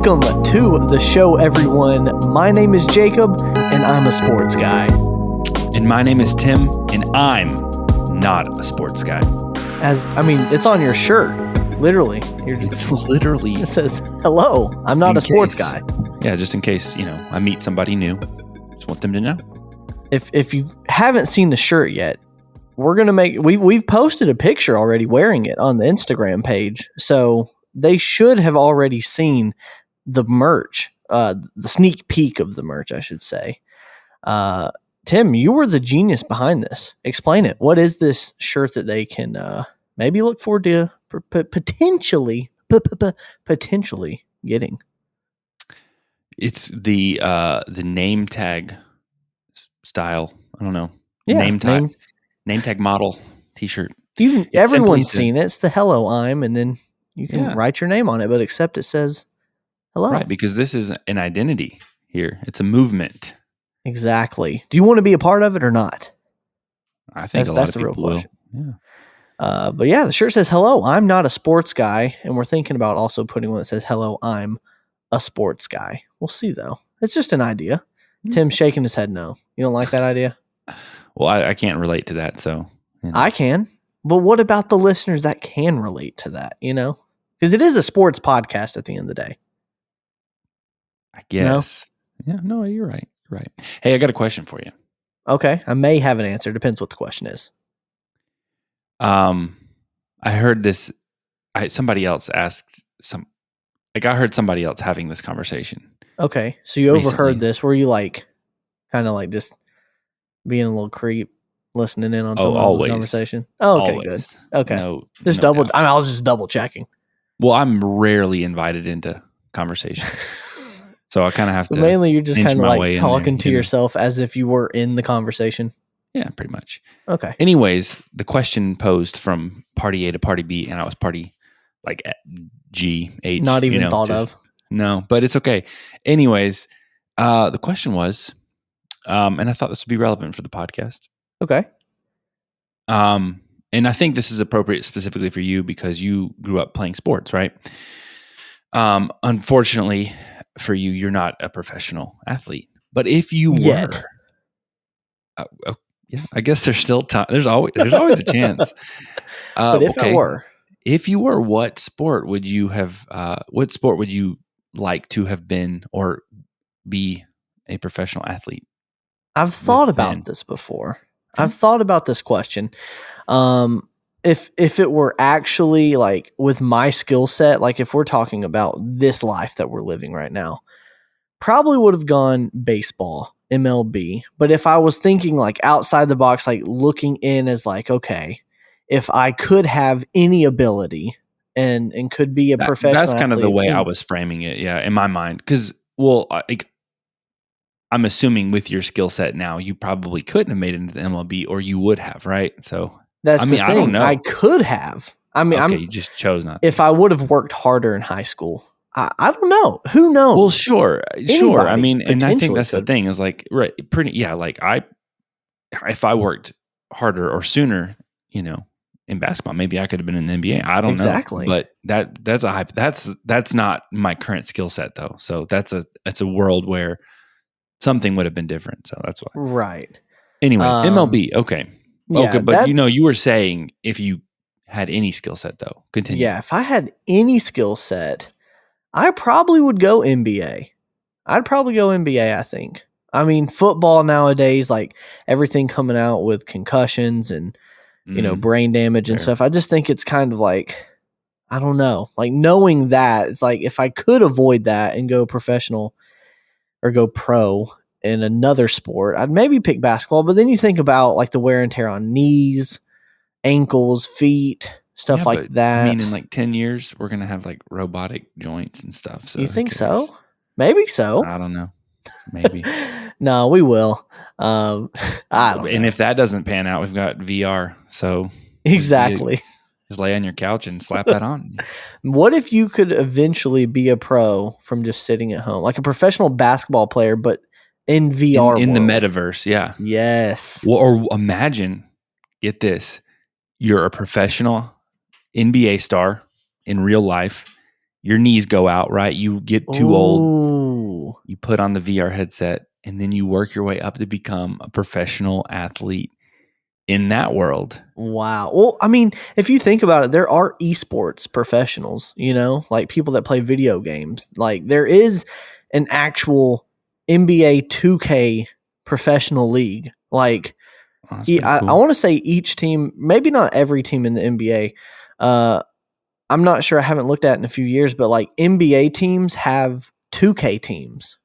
Welcome to the show, everyone. My name is Jacob, and I'm a sports guy. And my name is Tim, and I'm not a sports guy. It's on your shirt, literally. It's literally. It says, "Hello, I'm not a sports guy." Yeah, just in case, I meet somebody new. Just want them to know. If you haven't seen the shirt yet, we've posted a picture already wearing it on the Instagram page, so they should have already seen the merch, the sneak peek of the merch, I should say. Tim, you were the genius behind this. Explain it. What is this shirt that they can maybe look forward to potentially getting? It's the name tag style. I don't know. Yeah, name tag model T-shirt. Everyone's seen it. It's the "Hello, I'm," and then you can write your name on it, but except it says "Hello." Right, because this is an identity here. It's a movement. Exactly. Do you want to be a part of it or not? I think that's the real question. Yeah. But yeah, the shirt says, "Hello, I'm not a sports guy," and we're thinking about also putting one that says, "Hello, I'm a sports guy." We'll see, though. It's just an idea. Tim's shaking his head no. You don't like that idea? Well, I can't relate to that, so. I can. But what about the listeners that can relate to that, Because it is a sports podcast at the end of the day. I guess. No? Yeah, no, you're right. Right. Hey, I got a question for you. Okay. I may have an answer. Depends what the question is. I heard this. Somebody else asked I heard somebody else having this conversation. Okay. So you overheard this. Were you kind of just being a little creep, listening in on someone else's conversation? Oh, okay, always. Good. Okay. I was just double checking. Well, I'm rarely invited into conversations. So I kind of have to. Mainly you're just kind of talking to yourself as if you were in the conversation. Yeah, pretty much. Okay. Anyways, the question posed from party A to party B, and I was party G, H. Not even thought of. No, but it's okay. Anyways, the question was, and I thought this would be relevant for the podcast. Okay. And I think this is appropriate specifically for you because you grew up playing sports, right? Unfortunately for you, you're not a professional athlete. But if you were, yeah, I guess there's still time. There's always a chance. But if you were, what sport would you have? What sport would you like to have been or be a professional athlete? I've thought about this before. Okay. I've thought about this question. If it were actually with my skill set, if we're talking about this life that we're living right now, probably would have gone baseball, MLB. But if I was thinking outside the box, looking in as okay, if I could have any ability and could be a professional that's kind athlete, of the way I was framing it. Yeah. In my mind. Cause I'm assuming with your skill set now, you probably couldn't have made it into the MLB or you would have, right? So that's the thing. I don't know. I could have. You just chose not to. If I would have worked harder in high school, I don't know. Who knows? Well, sure. And I think that's the thing is if I worked harder or sooner, in basketball, maybe I could have been in the NBA. I don't know. Exactly. But that's not my current skill set though. So that's a world where something would have been different. So that's why. Right. Anyways, MLB. Okay. Yeah, okay. But you were saying if you had any skill set though, continue. Yeah. If I had any skill set, I probably would go NBA. I'd probably go NBA, I think. Football nowadays, everything coming out with concussions and, brain damage and stuff. I just think it's kind of I don't know, knowing that it's if I could avoid that and go professional or go pro in another sport, I'd maybe pick basketball. But then you think about the wear and tear on knees, ankles, feet, stuff that. In 10 years, we're going to have robotic joints and stuff. So you think so? Maybe so. I don't know. Maybe. No, we will. I don't know. And if that doesn't pan out, we've got VR. So exactly. Just lay on your couch and slap that on. What if you could eventually be a pro from just sitting at home, like a professional basketball player, but in VR in the metaverse? Yeah. Yes. Well, or imagine, get this, you're a professional NBA star in real life. your knees go out, right? You get too old, Ooh. you put on the VR headset, and then you work your way up to become a professional athlete in that world. Wow. Well, I mean, if you think about it, there are esports professionals, like people that play video games. Like there is an actual NBA 2K professional league. Like Oh, that's pretty I cool. want to say each team, maybe not every team in the NBA. I'm not sure. I haven't looked at it in a few years, but like NBA teams have 2K teams Oh,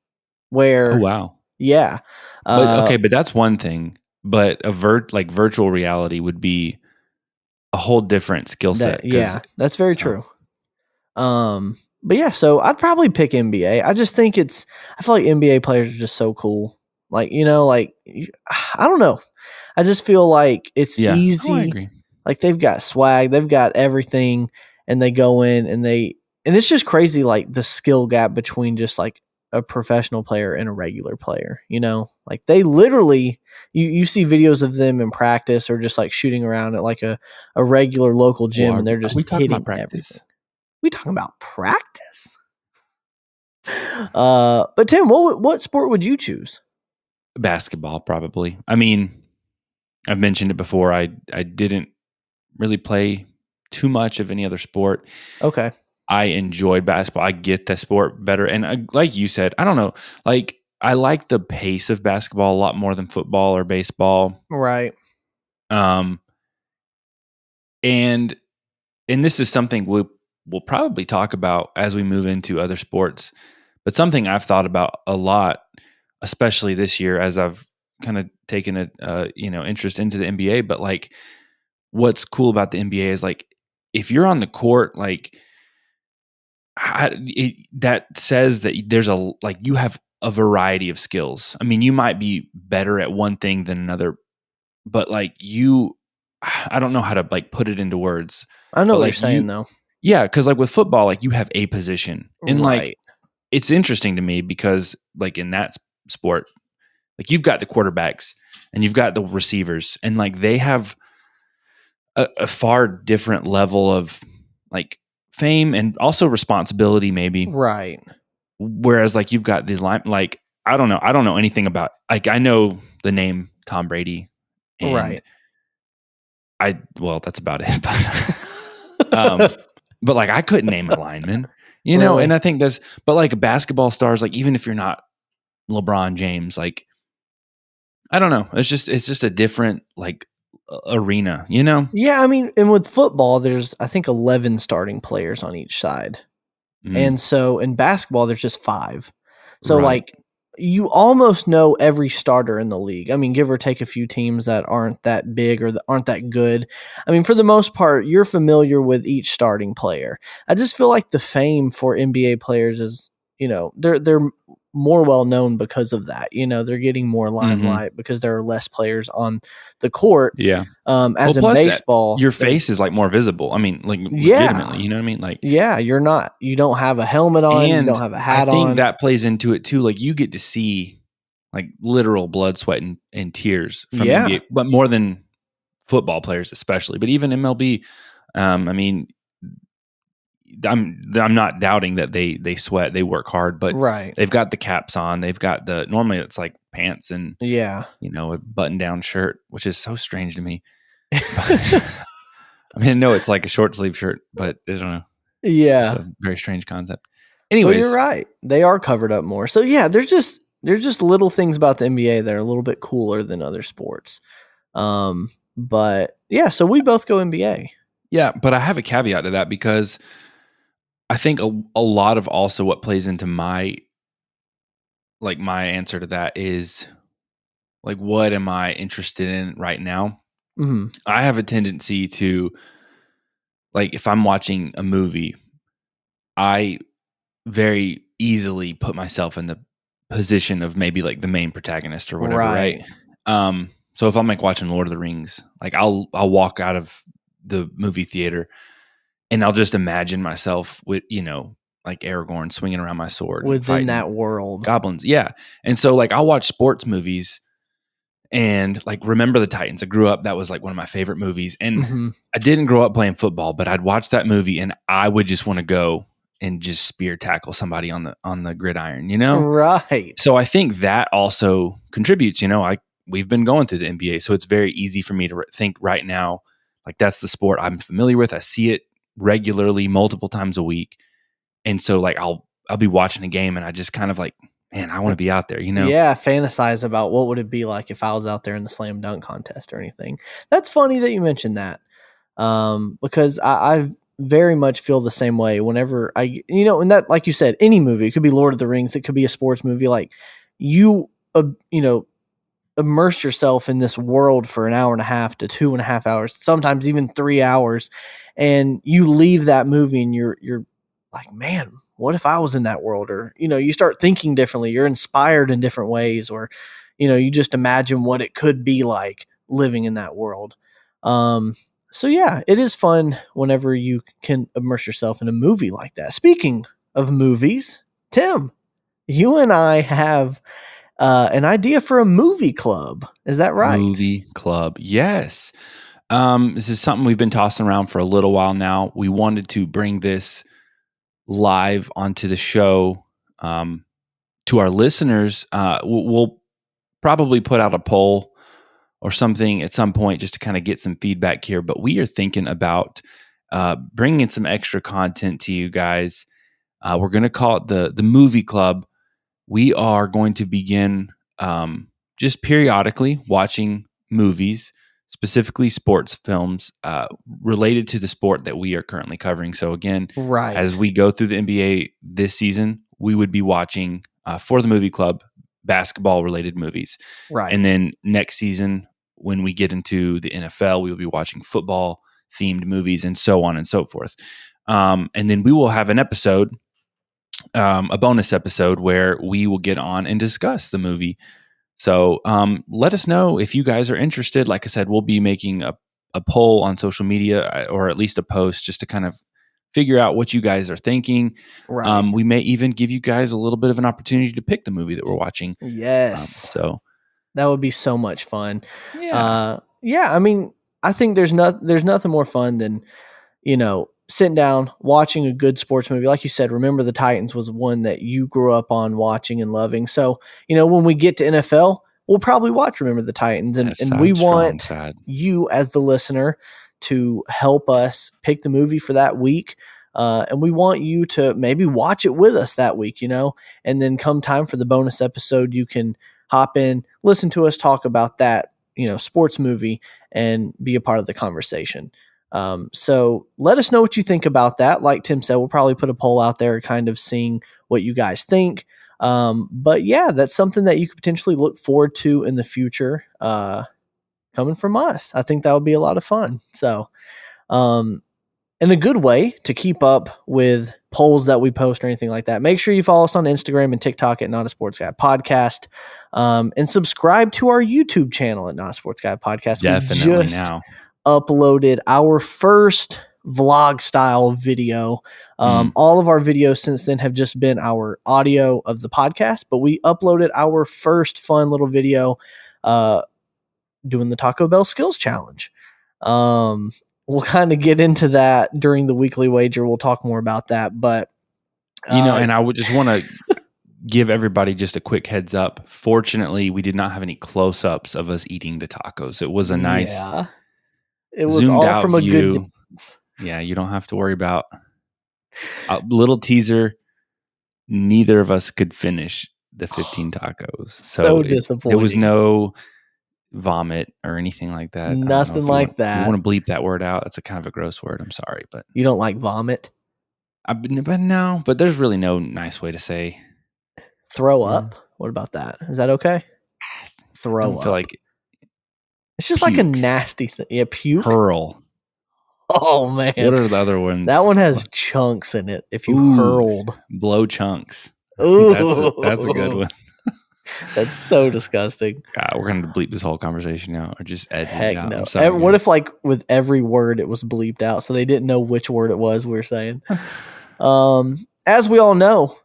where, wow. yeah. But Uh, okay, but that's one thing. But like virtual reality would be a whole different skill set. Because that's very so true. But yeah, so I'd probably pick NBA. I just think I feel like NBA players are just so cool. Like, I don't know. I just feel like it's yeah, oh, I easy. agree. Like they've got swag, they've got everything, and they go in and it's just crazy, like the skill gap between just like a professional player and a regular player, Like they literally you see videos of them in practice or just like shooting around at like a regular local Well, gym and they're are just we talking hitting about practice? everything. We talking about practice? But Tim, what sport would you choose? Basketball, probably. I mean, I've mentioned it before. I didn't really play too much of any other sport. Okay. I enjoyed basketball. I get the sport better, and like you said, I don't know. Like I like the pace of basketball a lot more than football or baseball. Right. Um, and this is something we'll probably talk about as we move into other sports. But something I've thought about a lot, especially this year, as I've kind of taken a interest into the NBA. But like, what's cool about the NBA is like, if you're on the court, like that says that there's you have a variety of skills. I mean, you might be better at one thing than another, but like I don't know how to like put it into words, I know but what you're like saying though. yeah, because like with football, like you have a position, and like Right. it's interesting to me because like in that sport, like you've got the quarterbacks and you've got the receivers, and like they have a far different level of like fame and also responsibility, maybe. Right. Whereas like you've got these line, like I don't know anything about, like I know the name Tom Brady, and Right. well, that's about it. But like I couldn't name a lineman, and Really? I think but like basketball stars, like even if you're not LeBron James, like I don't know, it's just a different like arena, Yeah, I mean, and with football, there's I think 11 starting players on each side. Mm, And so in basketball, there's just 5. So right. like you almost know every starter in the league. I mean, give or take a few teams that aren't that big or that aren't that good. I mean, for the most part, you're familiar with each starting player. I just feel like the fame for NBA players is, they're more well known because of that. They're getting more Hmm. limelight because there are less players on the court. Yeah. Well, As in plus baseball, your face is like more visible. I mean, like legitimately, yeah, you know what I mean? Like, yeah, you don't have a helmet on, you don't and have a I hat think on. that plays into it too. Like you get to see like literal blood, sweat, and tears from Yeah, NBA, but more than football players, especially. But even MLB, I mean, I'm not doubting that they sweat, they work hard, but right. they've got the caps on, they've got normally it's like pants and Yeah. a button down shirt, which is so strange to me. But I mean, no, it's like a short sleeve shirt, but I don't know, just Yeah. a very strange concept. Well, you're Anyways, right. They are covered up more. So yeah, there's just little things about the NBA that are a little bit cooler than other sports. But yeah, so we both go NBA. yeah, but I have a caveat to that because I think a lot of also what plays into my answer to that is like, what am I interested in right now? Mhm. I have a tendency to, like, if I'm watching a movie, I very easily put myself in the position of maybe like the main protagonist or whatever, right? Right. So if I'm like watching Lord of the Rings, like I'll walk out of the movie theater and I'll just imagine myself with, like Aragorn swinging around my sword and Within fighting that world. goblins. Yeah. And so like I'll watch sports movies and like Remember the Titans. I grew up, that was like one of my favorite movies. And Mhm. I didn't grow up playing football, but I'd watch that movie and I would just want to go and just spear tackle somebody on the gridiron, you know? Right. So I think that also contributes, you know, we've been going through the NBA, so it's very easy for me to think right now, like that's the sport I'm familiar with. I see it regularly multiple times a week. And so like I'll be watching a game and I just kind of like, man, I want to be out there, you know? Yeah, fantasize about what would it be like if I was out there in the slam dunk contest or anything. That's funny that you mentioned that, because I very much feel the same way whenever and that, like you said, any movie, it could be Lord of the Rings, it could be a sports movie, like you, immerse yourself in this world for an hour and a half to 2.5 hours, sometimes even 3 hours, and you leave that movie and you're like, man, what if I was in that world? Or you start thinking differently. You're inspired in different ways, or you just imagine what it could be like living in that world. So yeah, it is fun whenever you can immerse yourself in a movie like that. Speaking of movies, Tim, you and I have an idea for a movie club. Is that right? Movie club. Yes. This is something we've been tossing around for a little while now. We wanted to bring this live onto the show to our listeners. We'll probably put out a poll or something at some point just to kind of get some feedback here. But we are thinking about bringing some extra content to you guys. We're going to call it the movie club. We are going to begin just periodically watching movies, specifically sports films related to the sport that we are currently covering. So again, Right. as we go through the NBA this season, we would be watching for the movie club basketball related movies. Right. And then next season, when we get into the NFL, we will be watching football themed movies and so on and so forth. And then we will have an episode, a bonus episode where we will get on and discuss the movie. So let us know if you guys are interested. Like I said, we'll be making a poll on social media, or at least a post, just to kind of figure out what you guys are thinking. Right. We may even give you guys a little bit of an opportunity to pick the movie that we're watching. Yes. So that would be so much fun. Yeah. I mean, I think there's nothing more fun than, sitting down, watching a good sports movie. Like you said, Remember the Titans was one that you grew up on watching and loving. So, when we get to NFL, we'll probably watch Remember the Titans. And we want you as the listener to help us pick the movie for that week. And we want you to maybe watch it with us that week, and then come time for the bonus episode, you can hop in, listen to us talk about that, sports movie, and be a part of the conversation. So let us know what you think about that. Like Tim said, we'll probably put a poll out there kind of seeing what you guys think. But yeah, that's something that you could potentially look forward to in the future, coming from us. I think that would be a lot of fun. So, and a good way to keep up with polls that we post or anything like that, make sure you follow us on Instagram and TikTok at Not a Sports Guy Podcast, and subscribe to our YouTube channel at Not a Sports Guy Podcast. Definitely we just now uploaded our first vlog style video. All of our videos since then have just been our audio of the podcast, but we uploaded our first fun little video doing the Taco Bell Skills Challenge. We'll kind of get into that during the weekly wager. We'll talk more about that, but and I would just want to give everybody just a quick heads up. Fortunately, we did not have any close-ups of us eating the tacos. It was a nice, it was all from view. A good distance. Yeah, you don't have to worry about a little teaser. Neither of us could finish the 15 tacos. So disappointing. There was no vomit or anything like that. Nothing like that. You want to bleep that word out? That's a kind of a gross word. I'm sorry, but you don't like vomit? But there's really no nice way to say throw up. What about that? Is that okay? Throw up. I feel like it's just puke. Like a nasty thing. Yeah, puke. Hurl. Oh man. What are the other ones? That one has chunks in it. If you hurled. Blow chunks. Ooh. That's a good one. That's so disgusting. God, we're going to bleep this whole conversation out or just edit Heck it out. No. I'm sorry, what if like with every word it was bleeped out so they didn't know which word it was we were saying? As we all know,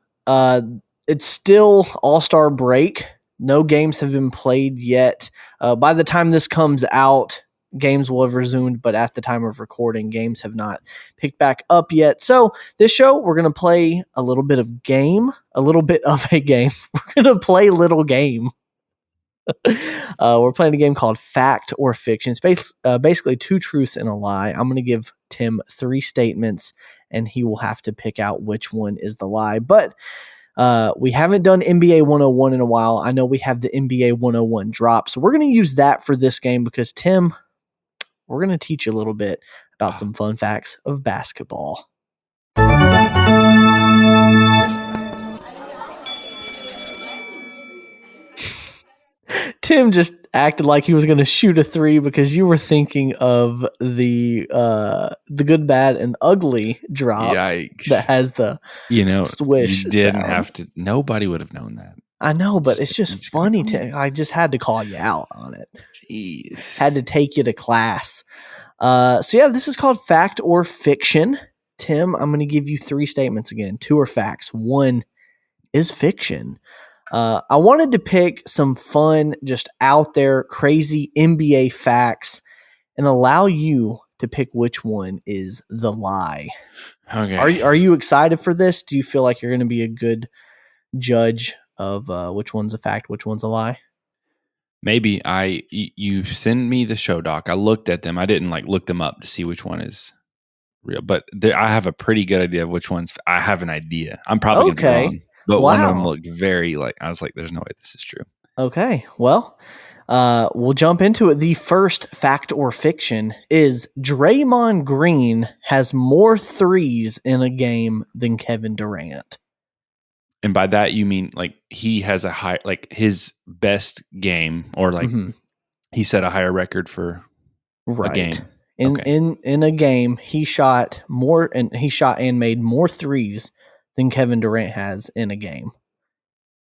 it's still All-Star break. No games have been played yet. By the time this comes out, games will have resumed, but at the time of recording, games have not picked back up yet. So this show, we're going to play a little bit of a game. We're going to play little game. We're playing a game called Fact or Fiction. It's basically two truths and a lie. I'm going to give Tim 3 statements, and he will have to pick out which one is the lie. But we haven't done NBA 101 in a while. I know we have the NBA 101 drop, so we're going to use that for this game because, Tim, we're going to teach you a little bit about some fun facts of basketball. Tim just acted like he was going to shoot a 3 because you were thinking of the good, bad, and ugly drop. Yikes. That has the swish. You didn't sound. have to. Nobody would have known that. I know, but it's just funny. I just had to call you out on it. Jeez. Had to take you to class. So yeah, this is called Fact or Fiction. Tim, I'm going to give you 3 statements again. 2 are facts. 1 is fiction. I wanted to pick some fun, just out there, crazy NBA facts and allow you to pick which one is the lie. Okay. Are you excited for this? Do you feel like you're going to be a good judge of which one's a fact, which one's a lie? Maybe. You send me the show doc. I looked at them. I didn't look them up to see which one is real, but I have a pretty good idea of which ones. I have an idea. I'm probably going to be wrong. But one of them looked very I was like, there's no way this is true. Okay. Well, we'll jump into it. The first fact or fiction is Draymond Green has more threes in a game than Kevin Durant. And by that, you mean he has a high, his best game or he set a higher record for a game. In a game, he shot and made more threes than Kevin Durant has in a game.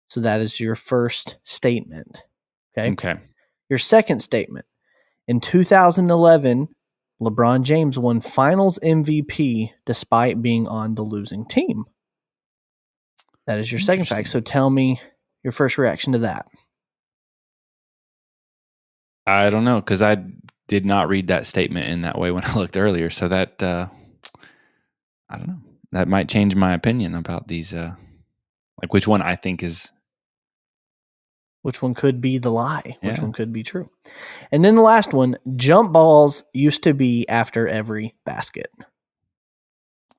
So that is your first statement. Okay. Your second statement. In 2011, LeBron James won Finals MVP despite being on the losing team. That is your second fact. So tell me your first reaction to that. I don't know, because I did not read that statement in that way when I looked earlier. So that, I don't know. That might change my opinion about these, which one I think is. Which one could be the lie? Yeah. Which one could be true? And then the last one, jump balls used to be after every basket.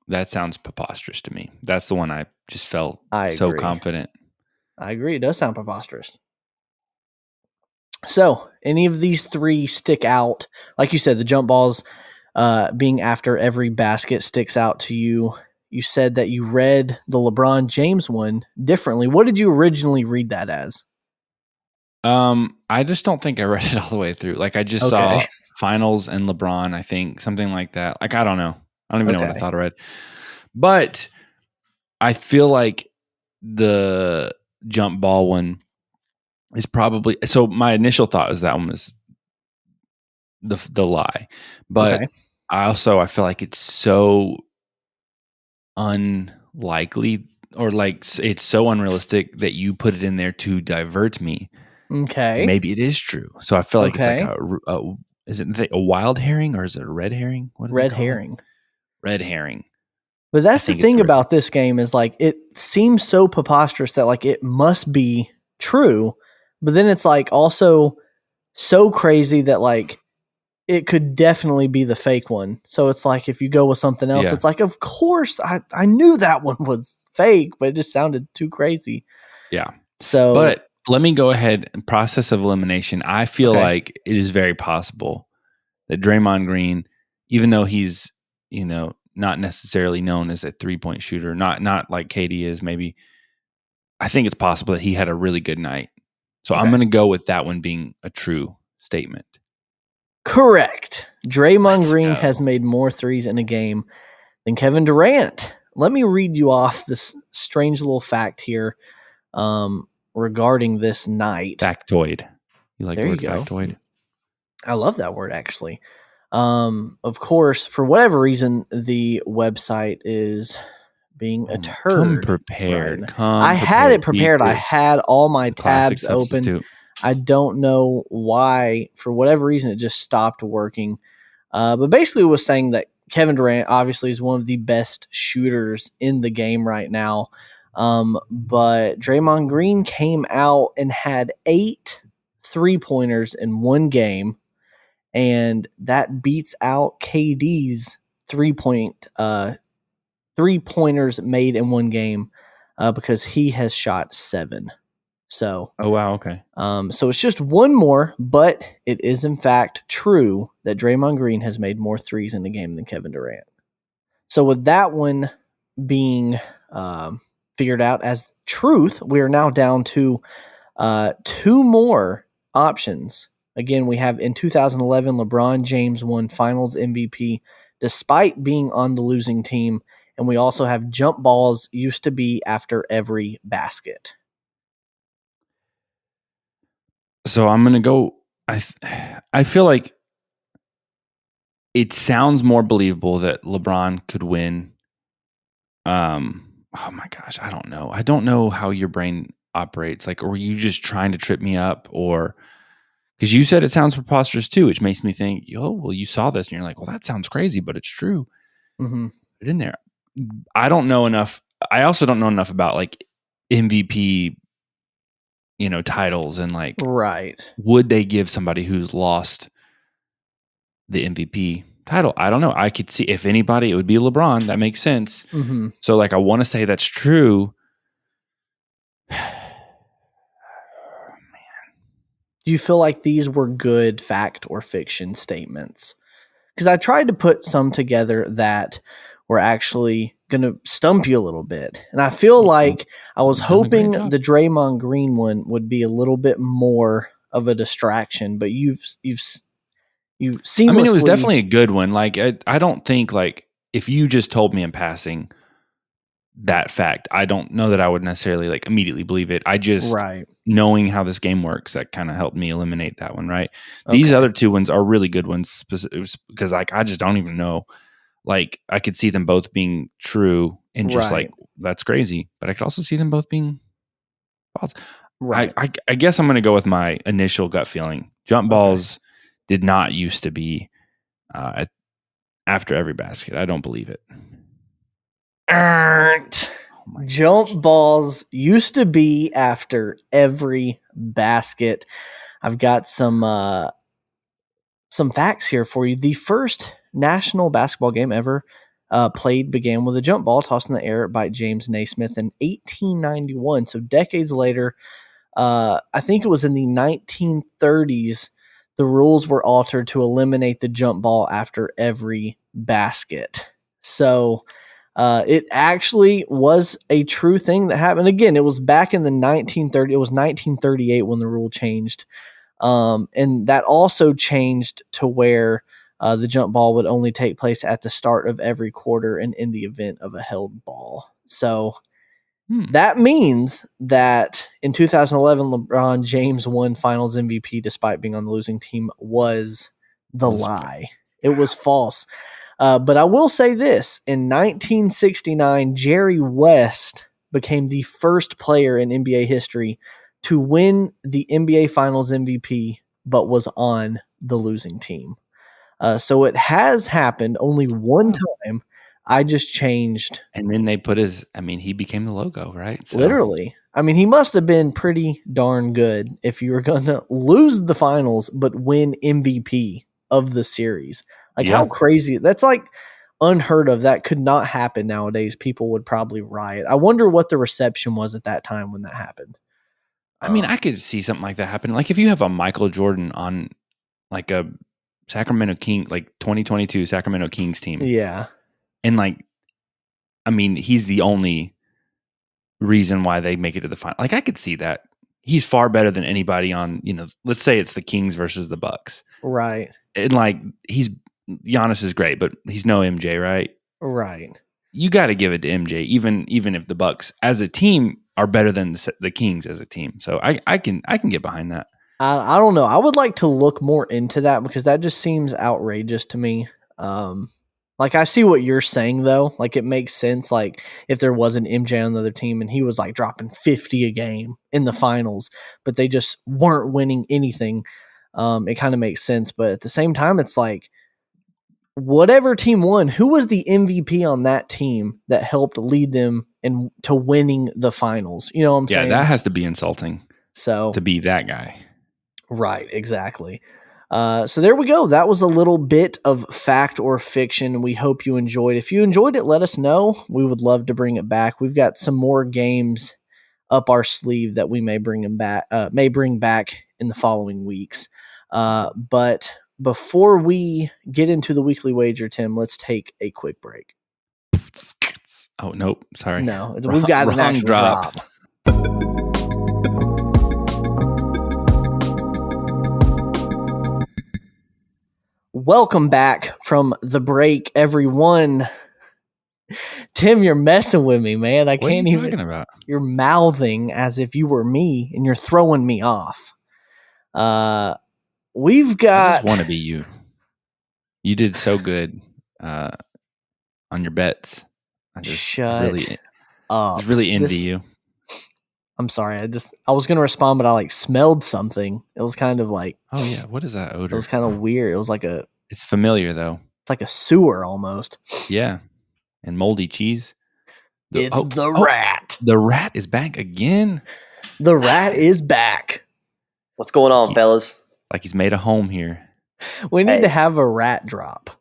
That sounds preposterous to me. That's the one I just felt so confident. I agree. It does sound preposterous. So, any of these 3 stick out? Like you said, the jump balls being after every basket sticks out to you. You said that you read the LeBron James one differently. What did you originally read that as? I just don't think I read it all the way through. I just saw Finals and LeBron, I think, something like that. I don't know. I don't even know what I thought I read. But I feel like the jump ball one is probably, so my initial thought was that one was the lie. But I feel like it's so unlikely or it's so unrealistic that you put it in there to divert me. Okay. Maybe it is true. So I feel like it's is it a wild herring or is it a red herring? What red herring. Red herring. But that's the thing about this game is it seems so preposterous that it must be true, but then it's also so crazy that it could definitely be the fake one. So it's if you go with something else, it's of course I knew that one was fake, but it just sounded too crazy. Yeah. So, but let me go ahead and process of elimination. I feel like it is very possible that Draymond Green, even though he's, not necessarily known as a 3-point shooter, not like KD is maybe, I think it's possible that he had a really good night. So I'm going to go with that one being a true statement. Correct. Draymond Green has made more threes in a game than Kevin Durant. Let me read you off this strange little fact here regarding this night. Factoid. You like the word factoid? I love that word, actually. Of course, for whatever reason, the website is being a turd. Come prepared. I had it prepared. I had all my tabs open. I don't know why. For whatever reason, it just stopped working. But basically, it was saying that Kevin Durant obviously is one of the best shooters in the game right now. But Draymond Green came out and had 8 3-pointers in one game, and that beats out KD's 3-pointers made in one game because he has shot 7. So Oh wow, okay. so it's just one more, but it is in fact true that Draymond Green has made more threes in the game than Kevin Durant. So with that one being figured out as truth, we are now down to 2 more options. Again, we have in 2011, LeBron James won Finals MVP despite being on the losing team, and we also have jump balls used to be after every basket. So I'm gonna go. I feel like it sounds more believable that LeBron could win. Oh my gosh, I don't know. I don't know how your brain operates. Like, were you just trying to trip me up, or because you said it sounds preposterous too, which makes me think, oh, well, you saw this and you're like, well, that sounds crazy, but it's true. Mm-hmm. Put it in there. I don't know enough. I also don't know enough about like MVP, titles and like, Right. would they give somebody who's lost the MVP title? I don't know. I could see if anybody, it would be LeBron. That makes sense. Mm-hmm. So like, I want to say that's true. Do you feel like these were good fact or fiction statements? Because I tried to put some together that were actually going to stump you a little bit. And I feel like I was You've done a great hoping job. the Draymond Green one would be a little bit more of a distraction, but you seamlessly. I mean, it was definitely a good one. Like, I don't think like if you just told me in passing that fact, I don't know that I would necessarily like immediately believe it. I just right. knowing how this game works, that kind of helped me eliminate that one. Right. These Okay. other 2 ones are really good ones because like I just don't even know. Like I could see them both being true and just Right. like that's crazy, but I could also see them both being false. Right. I guess I'm going to go with my initial gut feeling. Jump Okay. balls did not used to be after every basket. I don't believe it. Oh Jump balls used to be after every basket. I've got some facts here for you. The first national basketball game ever played began with a jump ball tossed in the air by James Naismith in 1891. So decades later, I think it was in the 1930s, the rules were altered to eliminate the jump ball after every basket. So it actually was a true thing that happened. Again, it was back in the 1930s. It was 1938 when the rule changed. And that also changed to where the jump ball would only take place at the start of every quarter and in the event of a held ball. So that means that in 2011, LeBron James won Finals MVP despite being on the losing team was the lie. It was false. But I will say this. In 1969, Jerry West became the first player in NBA history to win the NBA Finals MVP, but was on the losing team. So it has happened only one time. I just changed. And then they put he became the logo, right? So Literally. I mean, he must have been pretty darn good if you were going to lose the finals but win MVP of the series. Like, how crazy. That's like unheard of. That could not happen nowadays. People would probably riot. I wonder what the reception was at that time when that happened. I mean, I could see something like that happen. Like if you have a Michael Jordan on like a Sacramento King, like 2022 Sacramento Kings team. Yeah. And like, I mean, he's the only reason why they make it to the final. Like I could see that. He's far better than anybody on, let's say it's the Kings versus the Bucks. Right. And like Giannis is great, but he's no MJ, right? Right. You got to give it to MJ, even if the Bucks as a team are better than the Kings as a team. So I can get behind that. I don't know. I would like to look more into that because that just seems outrageous to me. Like, I see what you're saying, though. Like, it makes sense. Like, if there was an MJ on the other team and he was, like, dropping 50 a game in the finals, but they just weren't winning anything, it kind of makes sense. But at the same time, it's like, whatever team won, who was the MVP on that team that helped lead them to winning the finals? You know what I'm saying? Yeah, that has to be insulting So to be that guy. Right, exactly. So there we go. That was a little bit of fact or fiction. We hope you enjoyed. If you enjoyed it, let us know. We would love to bring it back. We've got some more games up our sleeve that we may bring back in the following weeks. But before we get into the weekly wager, Tim, let's take a quick break. Oh, nope. Sorry. No, we've got an actual drop. Welcome back from the break, everyone. Tim, you're messing with me, man. What are you talking about? You're mouthing as if you were me, and you're throwing me off. We've got. I just want to be you. You did so good on your bets. I just really envy you. I'm sorry. I was gonna respond, but I smelled something. It was kind of like, oh yeah, what is that odor? It was kind of weird. It was like it's familiar though. It's like a sewer almost. Yeah, and moldy cheese. The rat. The rat is back again. The rat is back. What's going on, fellas? Like he's made a home here. We need to have a rat drop.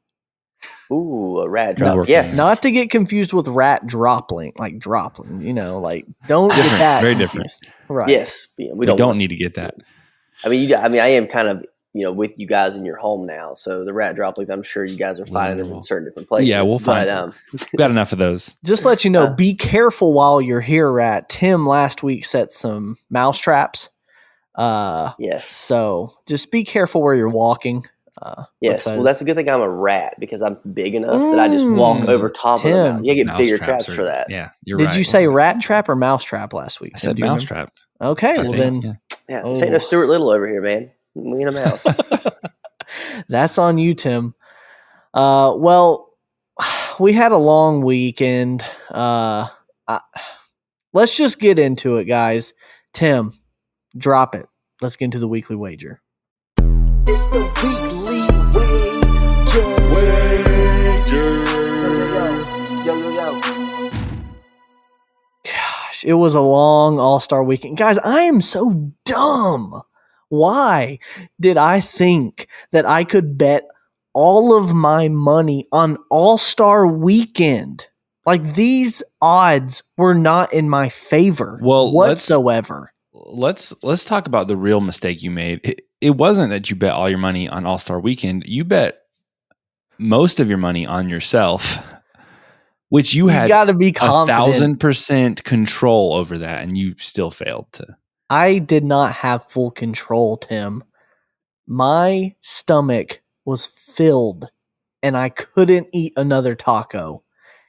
Ooh, a rat drop. No, yes. Not to get confused with rat dropping, don't get that. Very confused. different. Right. Yes. We don't need to get that. I mean, I am kind of, with you guys in your home now. So the rat droplings, I'm sure you guys are finding them in certain different places. Yeah, we'll find them. We've got enough of those. Just let you know, be careful while you're here, Rat. Tim last week set some mouse traps. Yes. So just be careful where you're walking. Yes. Well, that's a good thing I'm a rat because I'm big enough that I just walk over top of them. You get bigger traps for that. Yeah, you're right. Did you say rat trap or mouse trap last week? I said mouse trap. Okay, well then. Yeah, this ain't no Stuart Little over here, man. We in a mouse. That's on you, Tim. Well, we had a long weekend. Let's just get into it, guys. Tim, drop it. Let's get into the weekly wager. It's the weekly wager. Gosh, it was a long All-Star weekend. Guys, I am so dumb. Why did I think that I could bet all of my money on All-Star weekend? Like, these odds were not in my favor whatsoever. Let's talk about the real mistake you made. It wasn't that you bet all your money on All-Star weekend. You bet most of your money on yourself, which you had got to be confident. 1,000% control over that, and you still failed to. I did not have full control, Tim. My stomach was filled, and I couldn't eat another taco.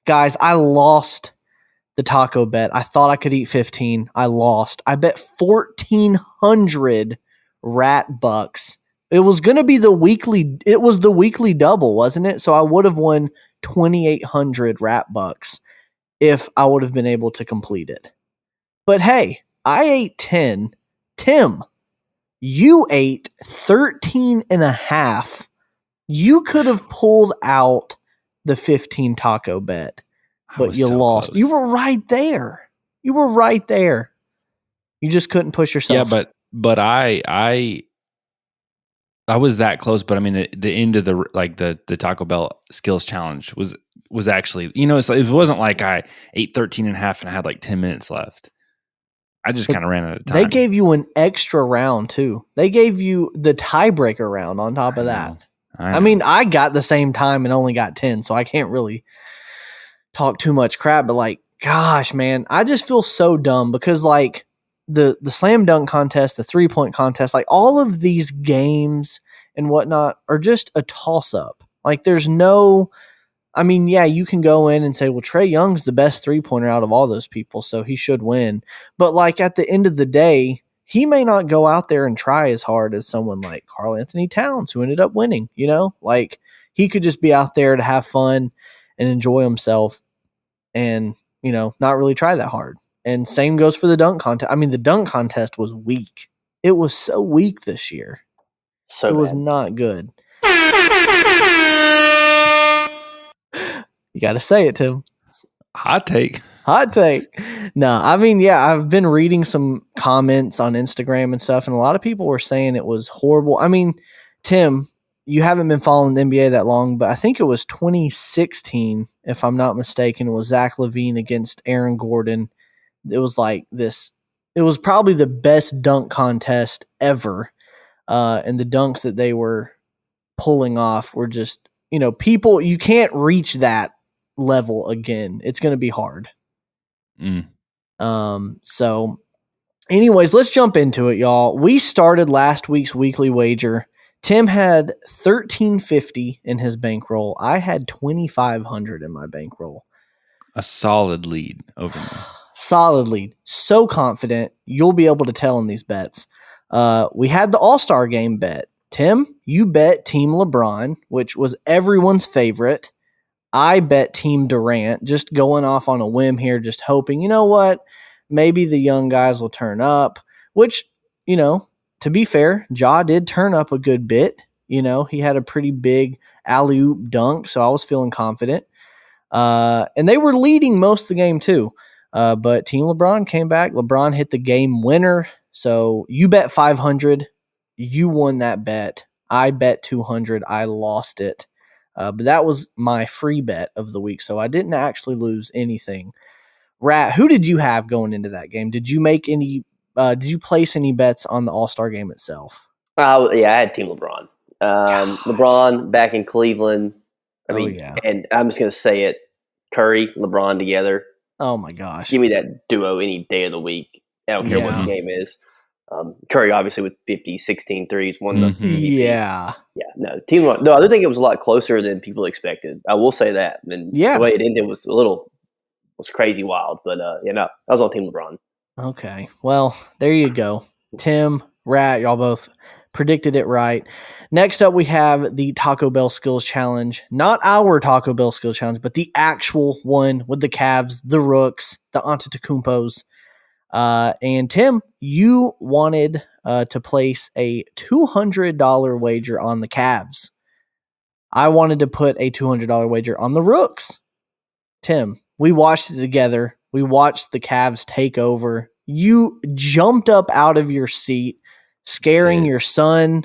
Guys, I lost the taco bet. I thought I could eat 15. I lost. I bet 1,400 rat bucks. It was going to be the weekly double, wasn't it? So I would have won 2,800 rat bucks if I would have been able to complete it. But hey, I ate 10. Tim, you ate 13 and a half. You could have pulled out the 15 taco bet, but you lost. Close. You were right there. You just couldn't push yourself. Yeah, but I was that close. But I mean, the end of the Taco Bell skills challenge was actually, it wasn't like I ate 13 and a half and I had 10 minutes left. I just kind of ran out of time. They gave you an extra round too. They gave you the tiebreaker round on top of that. I mean, I got the same time and only got 10, so I can't really talk too much crap. But gosh, man, I just feel so dumb because the slam dunk contest, the 3-point contest, all of these games and whatnot are just a toss up. There's no. I mean, yeah, you can go in and say, well, Trae Young's the best 3-pointer out of all those people, so he should win. But at the end of the day, he may not go out there and try as hard as someone like Karl Anthony Towns, who ended up winning. he could just be out there to have fun and enjoy himself and, not really try that hard. And same goes for the dunk contest. I mean, the dunk contest was weak. It was so weak this year. So it was bad. not good. You got to say it, Tim. Hot take. Hot take. No, I mean, yeah, I've been reading some comments on Instagram and stuff, and a lot of people were saying it was horrible. I mean, Tim, you haven't been following the NBA that long, but I think it was 2016, if I'm not mistaken. It was Zach LaVine against Aaron Gordon. It was like this. It was probably the best dunk contest ever, and the dunks that they were pulling off were just, people, you can't reach that level again. It's going to be hard. So anyways, let's jump into it, y'all. We started last week's weekly wager. Tim had $13.50 in his bankroll. I had $2,500 in my bankroll. A solid lead over me. Solid lead. So confident you'll be able to tell in these bets. We had the All-Star game bet. Tim, you bet Team LeBron, which was everyone's favorite. I bet Team Durant, just going off on a whim here, just hoping, you know what, maybe the young guys will turn up, which, to be fair, Ja did turn up a good bit. He had a pretty big alley-oop dunk, so I was feeling confident. And they were leading most of the game too. But Team LeBron came back. LeBron hit the game winner. So you bet 500. You won that bet. I bet 200. I lost it. But that was my free bet of the week. So I didn't actually lose anything. Rat, who did you have going into that game? Did you make any, did you place any bets on the All-Star game itself? Yeah, I had Team LeBron. LeBron back in Cleveland. And I'm just going to say it. Curry, LeBron together. Oh, my gosh. Give me that duo any day of the week. I don't care what the game is. Curry, obviously, with 50, 16 threes, won the MVP. Yeah. Yeah, no. Team LeBron. No, I think it was a lot closer than people expected. I will say that. And the way it ended was was crazy wild. But, I was on Team LeBron. Okay. Well, there you go. Tim, Rat, y'all both predicted it right. Next up, we have the Taco Bell Skills Challenge. Not our Taco Bell Skills Challenge, but the actual one with the Cavs, the Rooks, the Antetokounmpos. And Tim, you wanted to place a $200 wager on the Cavs. I wanted to put a $200 wager on the Rooks. Tim, we watched it together. We watched the Cavs take over. You jumped up out of your seat, scaring your son,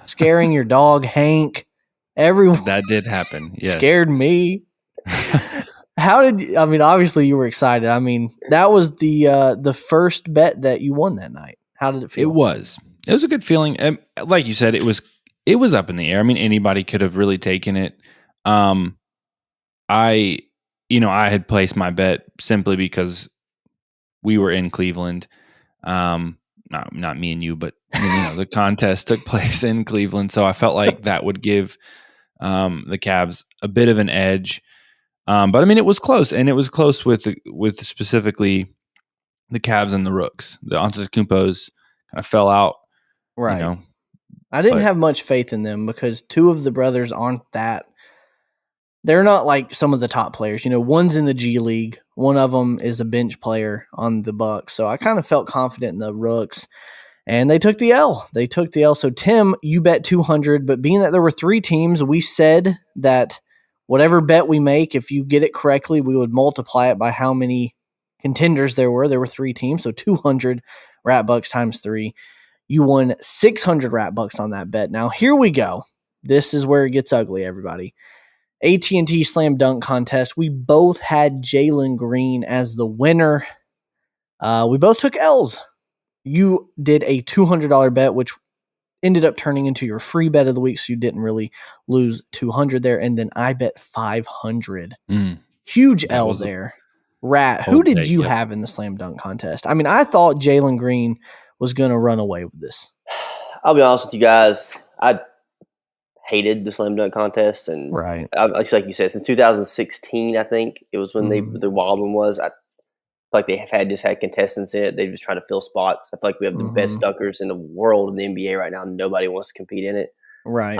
scaring your dog, Hank. Everyone that did happen. Yes. Scared me. Obviously you were excited. That was the first bet that you won that night. How did it feel? It was a good feeling. Like you said, it was up in the air. Anybody could have really taken it. I had placed my bet simply because we were in Cleveland. Not me and you, but the contest took place in Cleveland, so I felt like that would give the Cavs a bit of an edge. But it was close, and it was close with specifically the Cavs and the Rooks. The Antetokounmpos kind of fell out, right? I didn't have much faith in them because two of the brothers aren't that. They're not like some of the top players. One's in the G League. One of them is a bench player on the Bucks. So I kind of felt confident in the Rooks. And they took the L. So, Tim, you bet 200. But being that there were three teams, we said that whatever bet we make, if you get it correctly, we would multiply it by how many contenders there were. There were three teams. So 200 Rat Bucks times 3. You won 600 Rat Bucks on that bet. Now, here we go. This is where it gets ugly, everybody. AT&T Slam Dunk Contest. We both had Jalen Green as the winner. We both took L's. You did a $200 bet, which ended up turning into your free bet of the week, so you didn't really lose 200 there. And then I bet 500. Huge L there. Rat, who did you have in the Slam Dunk Contest? I thought Jalen Green was going to run away with this. I'll be honest with you guys. I hated the Slam Dunk Contest, and right, like you said, since 2016, I think it was when the wild one was. I feel like they have just had contestants in it. They're just trying to fill spots. I feel like we have the best dunkers in the world in the NBA right now. Nobody wants to compete in it. Right.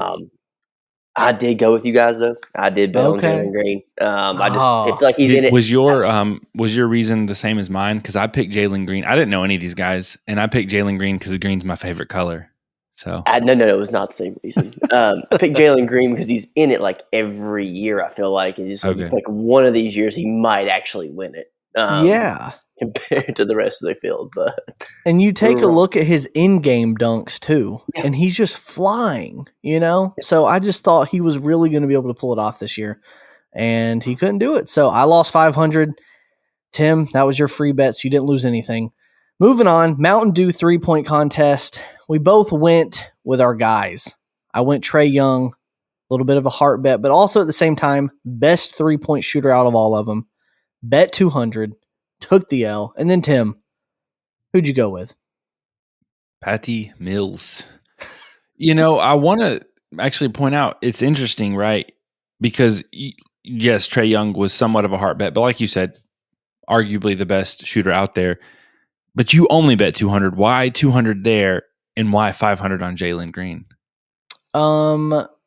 I did go with you guys though. I did bet on Jalen Green. I feel like he's in it. Was your reason the same as mine? Because I picked Jalen Green. I didn't know any of these guys, and I picked Jalen Green because green's my favorite color. So no, it was not the same reason. I picked Jalen Green because he's in it like every year. I feel like, and just like one of these years he might actually win it. Compared to the rest of the field, and you take a look at his in-game dunks too, and he's just flying. So I just thought he was really going to be able to pull it off this year, and he couldn't do it. So I lost 500. Tim, that was your free bet, so you didn't lose anything. Moving on, Mountain Dew 3-point contest. We both went with our guys. I went Trae Young, a little bit of a heart bet, but also at the same time, best 3-point shooter out of all of them. Bet 200, took the L. And then Tim, who'd you go with? Patty Mills. I want to actually point out, it's interesting, right? Because yes, Trae Young was somewhat of a heart bet, but like you said, arguably the best shooter out there. But you only bet 200. Why 200 there, and why 500 on Jalen Green?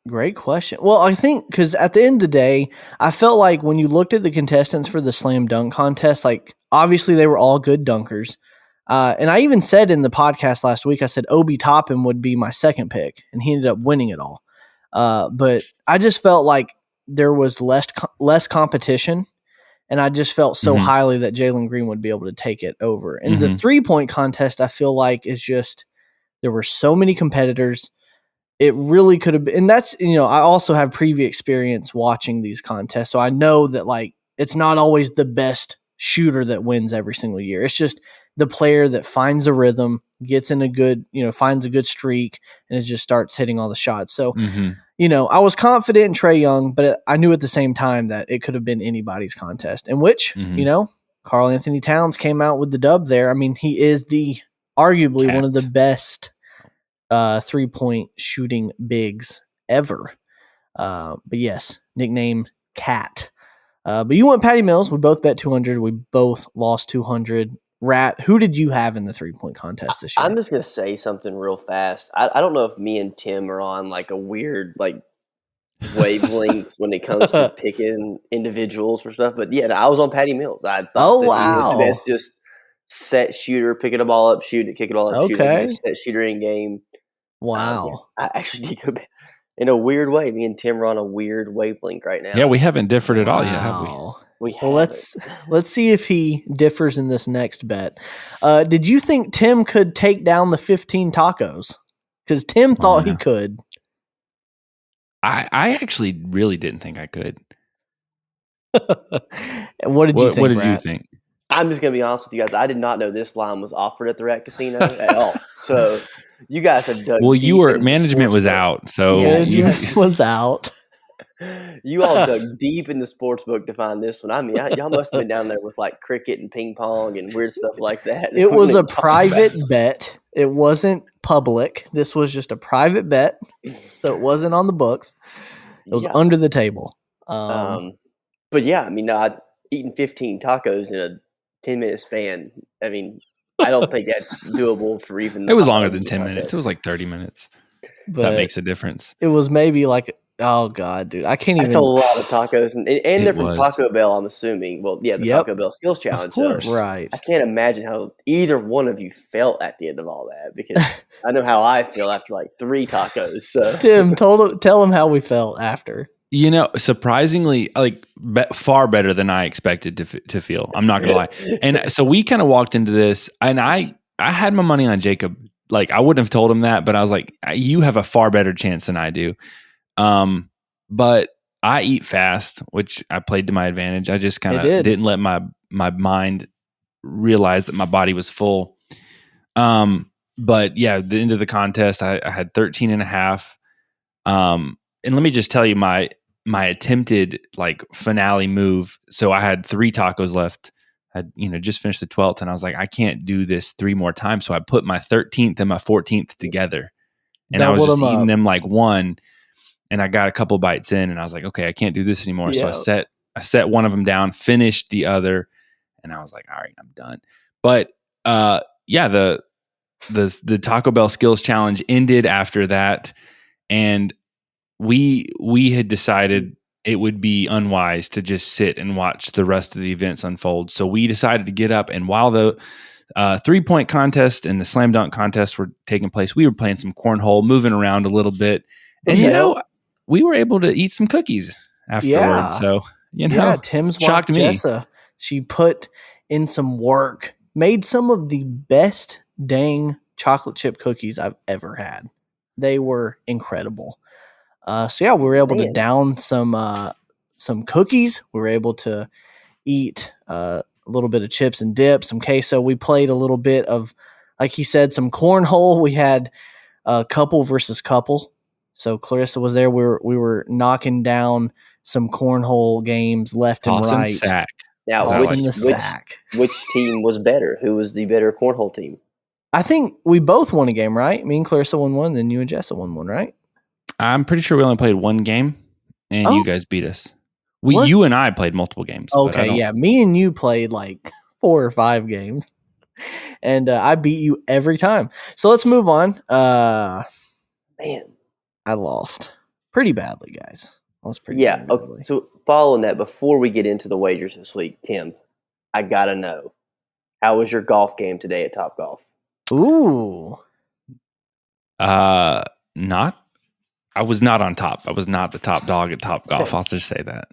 Great question. Well, I think because at the end of the day, I felt like when you looked at the contestants for the slam dunk contest, like obviously they were all good dunkers. And I even said in the podcast last week, I said Obi Toppin would be my second pick, and he ended up winning it all. But I just felt like there was less competition, and I just felt so highly that Jalen Green would be able to take it over. And the 3-point contest, I feel like, is just there were so many competitors. It really could have been, and that's, I also have previous experience watching these contests, so I know that like it's not always the best shooter that wins every single year. It's just the player that finds a rhythm, gets in a good, finds a good streak, and it just starts hitting all the shots. So, I was confident in Trae Young, but I knew at the same time that it could have been anybody's contest, in which, Karl Anthony Towns came out with the dub there. I mean, he is arguably one of the best 3-point shooting bigs ever. But yes, nickname Cat. But you went Patty Mills. We both bet 200. We both lost 200. Rat, who did you have in the 3-point contest this year? I'm just going to say something real fast. I don't know if me and Tim are on like a weird like wavelength when it comes to picking individuals for stuff. But yeah, I was on Patty Mills. I thought he was the best just set shooter, picking the ball up, shoot it, kick it all up, shoot it, set shooter in game. Wow. I actually did go back. In a weird way, me and Tim are on a weird wavelength right now. Yeah, we haven't differed at all yet, have we? Well, let's see if he differs in this next bet. Did you think Tim could take down the 15 tacos? Because Tim thought he could. I actually really didn't think I could. What did you think? What did you think? I'm just gonna be honest with you guys. I did not know this line was offered at the Rat Casino at all. So you guys have dug. Well, management was out, so management was out. You all dug deep in the sports book to find this one. I mean, y'all must have been down there with like cricket and ping pong and weird stuff like that. It was a private bet. It wasn't public. This was just a private bet, so it wasn't on the books. It was under the table. But yeah, I mean, eating 15 tacos in a 10-minute span. I mean, I don't think that's doable for even. It was longer than 10 minutes. It was like 30 minutes. But that makes a difference. It was maybe like, oh God, dude, I can't even. That's a lot of tacos, and they're from Taco Bell. I'm assuming. Well, yeah, the Taco Bell Skills Challenge. Of course, so right. I can't imagine how either one of you felt at the end of all that, because I know how I feel after like 3 tacos. So Tim, tell him how we felt after. Surprisingly, like far better than I expected to feel. I'm not gonna lie. And so we kind of walked into this, and I had my money on Jacob. Like I wouldn't have told him that, but I was like, you have a far better chance than I do. But I eat fast, which I played to my advantage. I just kind of didn't let my mind realize that my body was full. But yeah, the end of the contest, I had 13 and a half. And let me just tell you my attempted like finale move. So I had 3 tacos left. I'd just finished the 12th, and I was like, I can't do this 3 more times. So I put my 13th and my 14th together, and I was just eating them like one. And I got a couple bites in, and I was like, okay, I can't do this anymore. Yeah. So I set one of them down, finished the other, and I was like, all right, I'm done. But the Taco Bell Skills Challenge ended after that, and we had decided it would be unwise to just sit and watch the rest of the events unfold. So we decided to get up, and while the 3-point contest and the slam dunk contest were taking place, we were playing some cornhole, moving around a little bit, and we were able to eat some cookies afterwards. So Tim's shocked wife me. Jessa, she put in some work, made some of the best dang chocolate chip cookies I've ever had. They were incredible. We were able to down some cookies. We were able to eat a little bit of chips and dip, some queso. We played a little bit of, like he said, some cornhole. We had couple versus couple. So Clarissa was there. We were knocking down some cornhole games left and Toss and right. sack. Now, which team was better? Who was the better cornhole team? I think we both won a game, right? Me and Clarissa won one, then you and Jessa won one, right? I'm pretty sure we only played one game, and you guys beat us. You and I played multiple games. Okay, yeah. Me and you played like 4 or 5 games, and I beat you every time. So let's move on. Man, I lost pretty badly, guys. Okay, so following that, before we get into the wagers this week, Tim, I gotta know, how was your golf game today at Top Golf? Ooh. I was not on top. I was not the top dog at Top Golf. I'll just say that.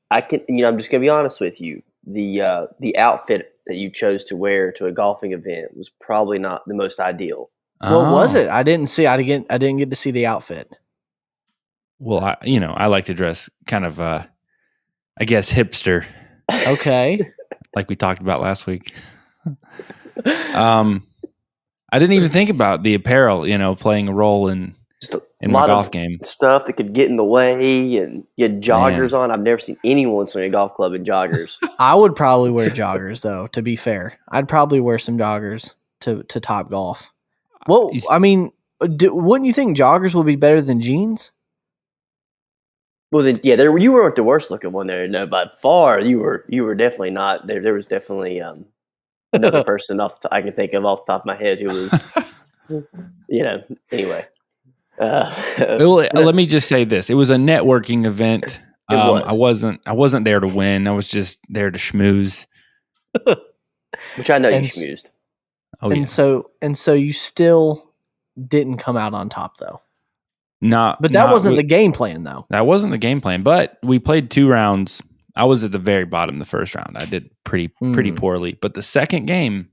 I'm just gonna be honest with you. The outfit that you chose to wear to a golfing event was probably not the most ideal. What was it? I didn't see. I didn't get to see the outfit. Well, I like to dress kind of, I guess, hipster. Okay. Like we talked about last week. I didn't even think about the apparel, playing a role in my golf game. Stuff that could get in the way, and you had joggers on. I've never seen anyone swing a golf club in joggers. I would probably wear joggers, though, to be fair. I'd probably wear some joggers to Top Golf. Well, I mean, wouldn't you think joggers would be better than jeans? Well, then, yeah, you weren't the worst looking one there. No, by far, you were definitely not. There was definitely another person I can think of off the top of my head who was, anyway. Let me just say this: it was a networking event. I wasn't there to win. I was just there to schmooze. Which I know you schmoozed. Oh, and so you still didn't come out on top, though. But that wasn't the game plan, though. That wasn't the game plan. But we played 2 rounds. I was at the very bottom the first round. I did pretty poorly. But the second game,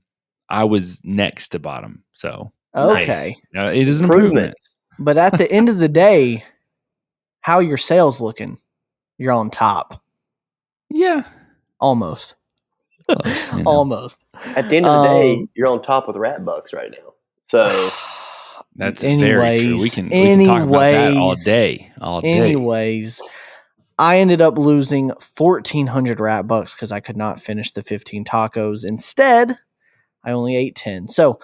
I was next to bottom. So okay, nice. It is an improvement. But at the end of the day, how are your sales looking? You're on top. Yeah, almost. Close, Almost. At the end of the day, you're on top with Rat Bucks right now. So. That's very true. We can talk about that all day. Anyways, I ended up losing 1,400 Rat Bucks because I could not finish the 15 tacos. Instead, I only ate 10. So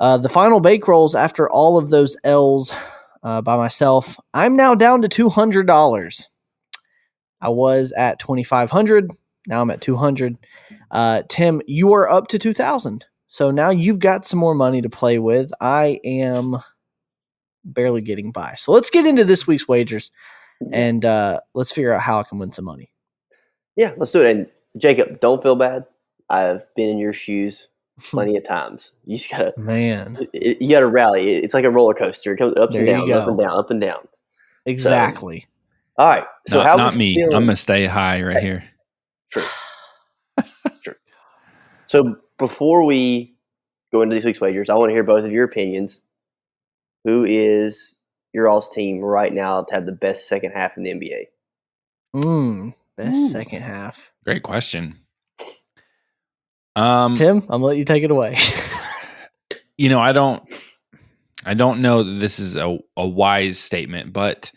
the final bake rolls after all of those L's by myself, I'm now down to $200. I was at 2,500. Now I'm at 200. Tim, you are up to 2,000. So now you've got some more money to play with. I am barely getting by. So let's get into this week's wagers, and let's figure out how I can win some money. Yeah, let's do it. And Jacob, don't feel bad. I've been in your shoes plenty of times. You just gotta, you gotta rally. It's like a roller coaster. It goes ups and downs, up and down, up and down. Exactly. So, all right. So not me. Feeling? I'm gonna stay high right here. True. True. So before we go into this week's wagers, I want to hear both of your opinions. Who is your all's team right now to have the best second half in the NBA? Best second half. Great question. Tim, I'm gonna let you take it away. I don't know that this is a wise statement, but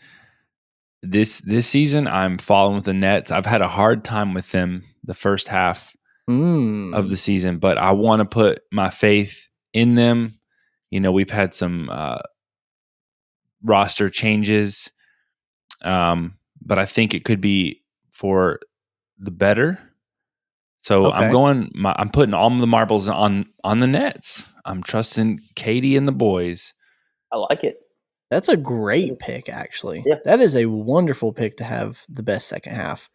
this season I'm following with the Nets. I've had a hard time with them the first half of the season, but I want to put my faith in them. We've had some roster changes, but I think it could be for the better. So I'm putting all the marbles on the Nets. I'm trusting Katie and the boys. I like it. That's a great pick, actually. Yeah. That is a wonderful pick to have the best second half.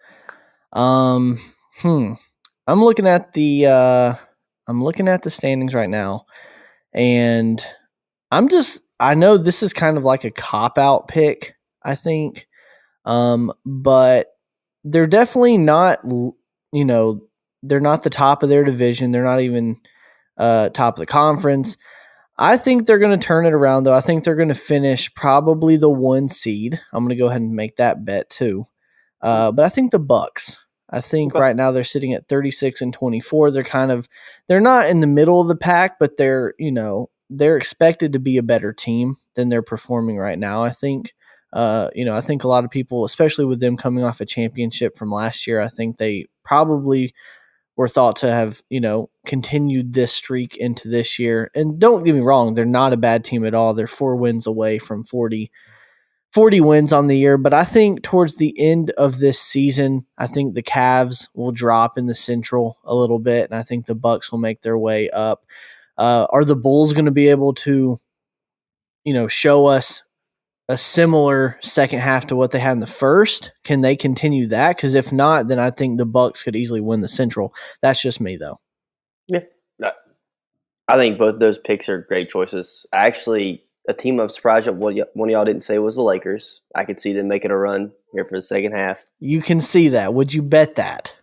I'm looking at the standings right now, and I know this is kind of like a cop out pick, I think. But they're definitely not, they're not the top of their division. They're not even top of the conference. I think they're going to turn it around, though. I think they're going to finish probably the 1 seed. I'm going to go ahead and make that bet too. But I think the Bucks. I think right now they're sitting at 36-24. They're not in the middle of the pack, but they're expected to be a better team than they're performing right now. I think. I think a lot of people, especially with them coming off a championship from last year, I think they probably were thought to have, continued this streak into this year. And don't get me wrong, they're not a bad team at all. They're 4 wins away from 40 wins on the year. But I think towards the end of this season, I think the Cavs will drop in the Central a little bit, and I think the Bucks will make their way up. Are the Bulls going to be able to, show us a similar second half to what they had in the first? Can they continue that? Because if not, then I think the Bucks could easily win the Central. That's just me, though. Yeah. I think both those picks are great choices. A team I'm surprised that one of y'all didn't say was the Lakers. I could see them making a run here for the second half. You can see that. Would you bet that?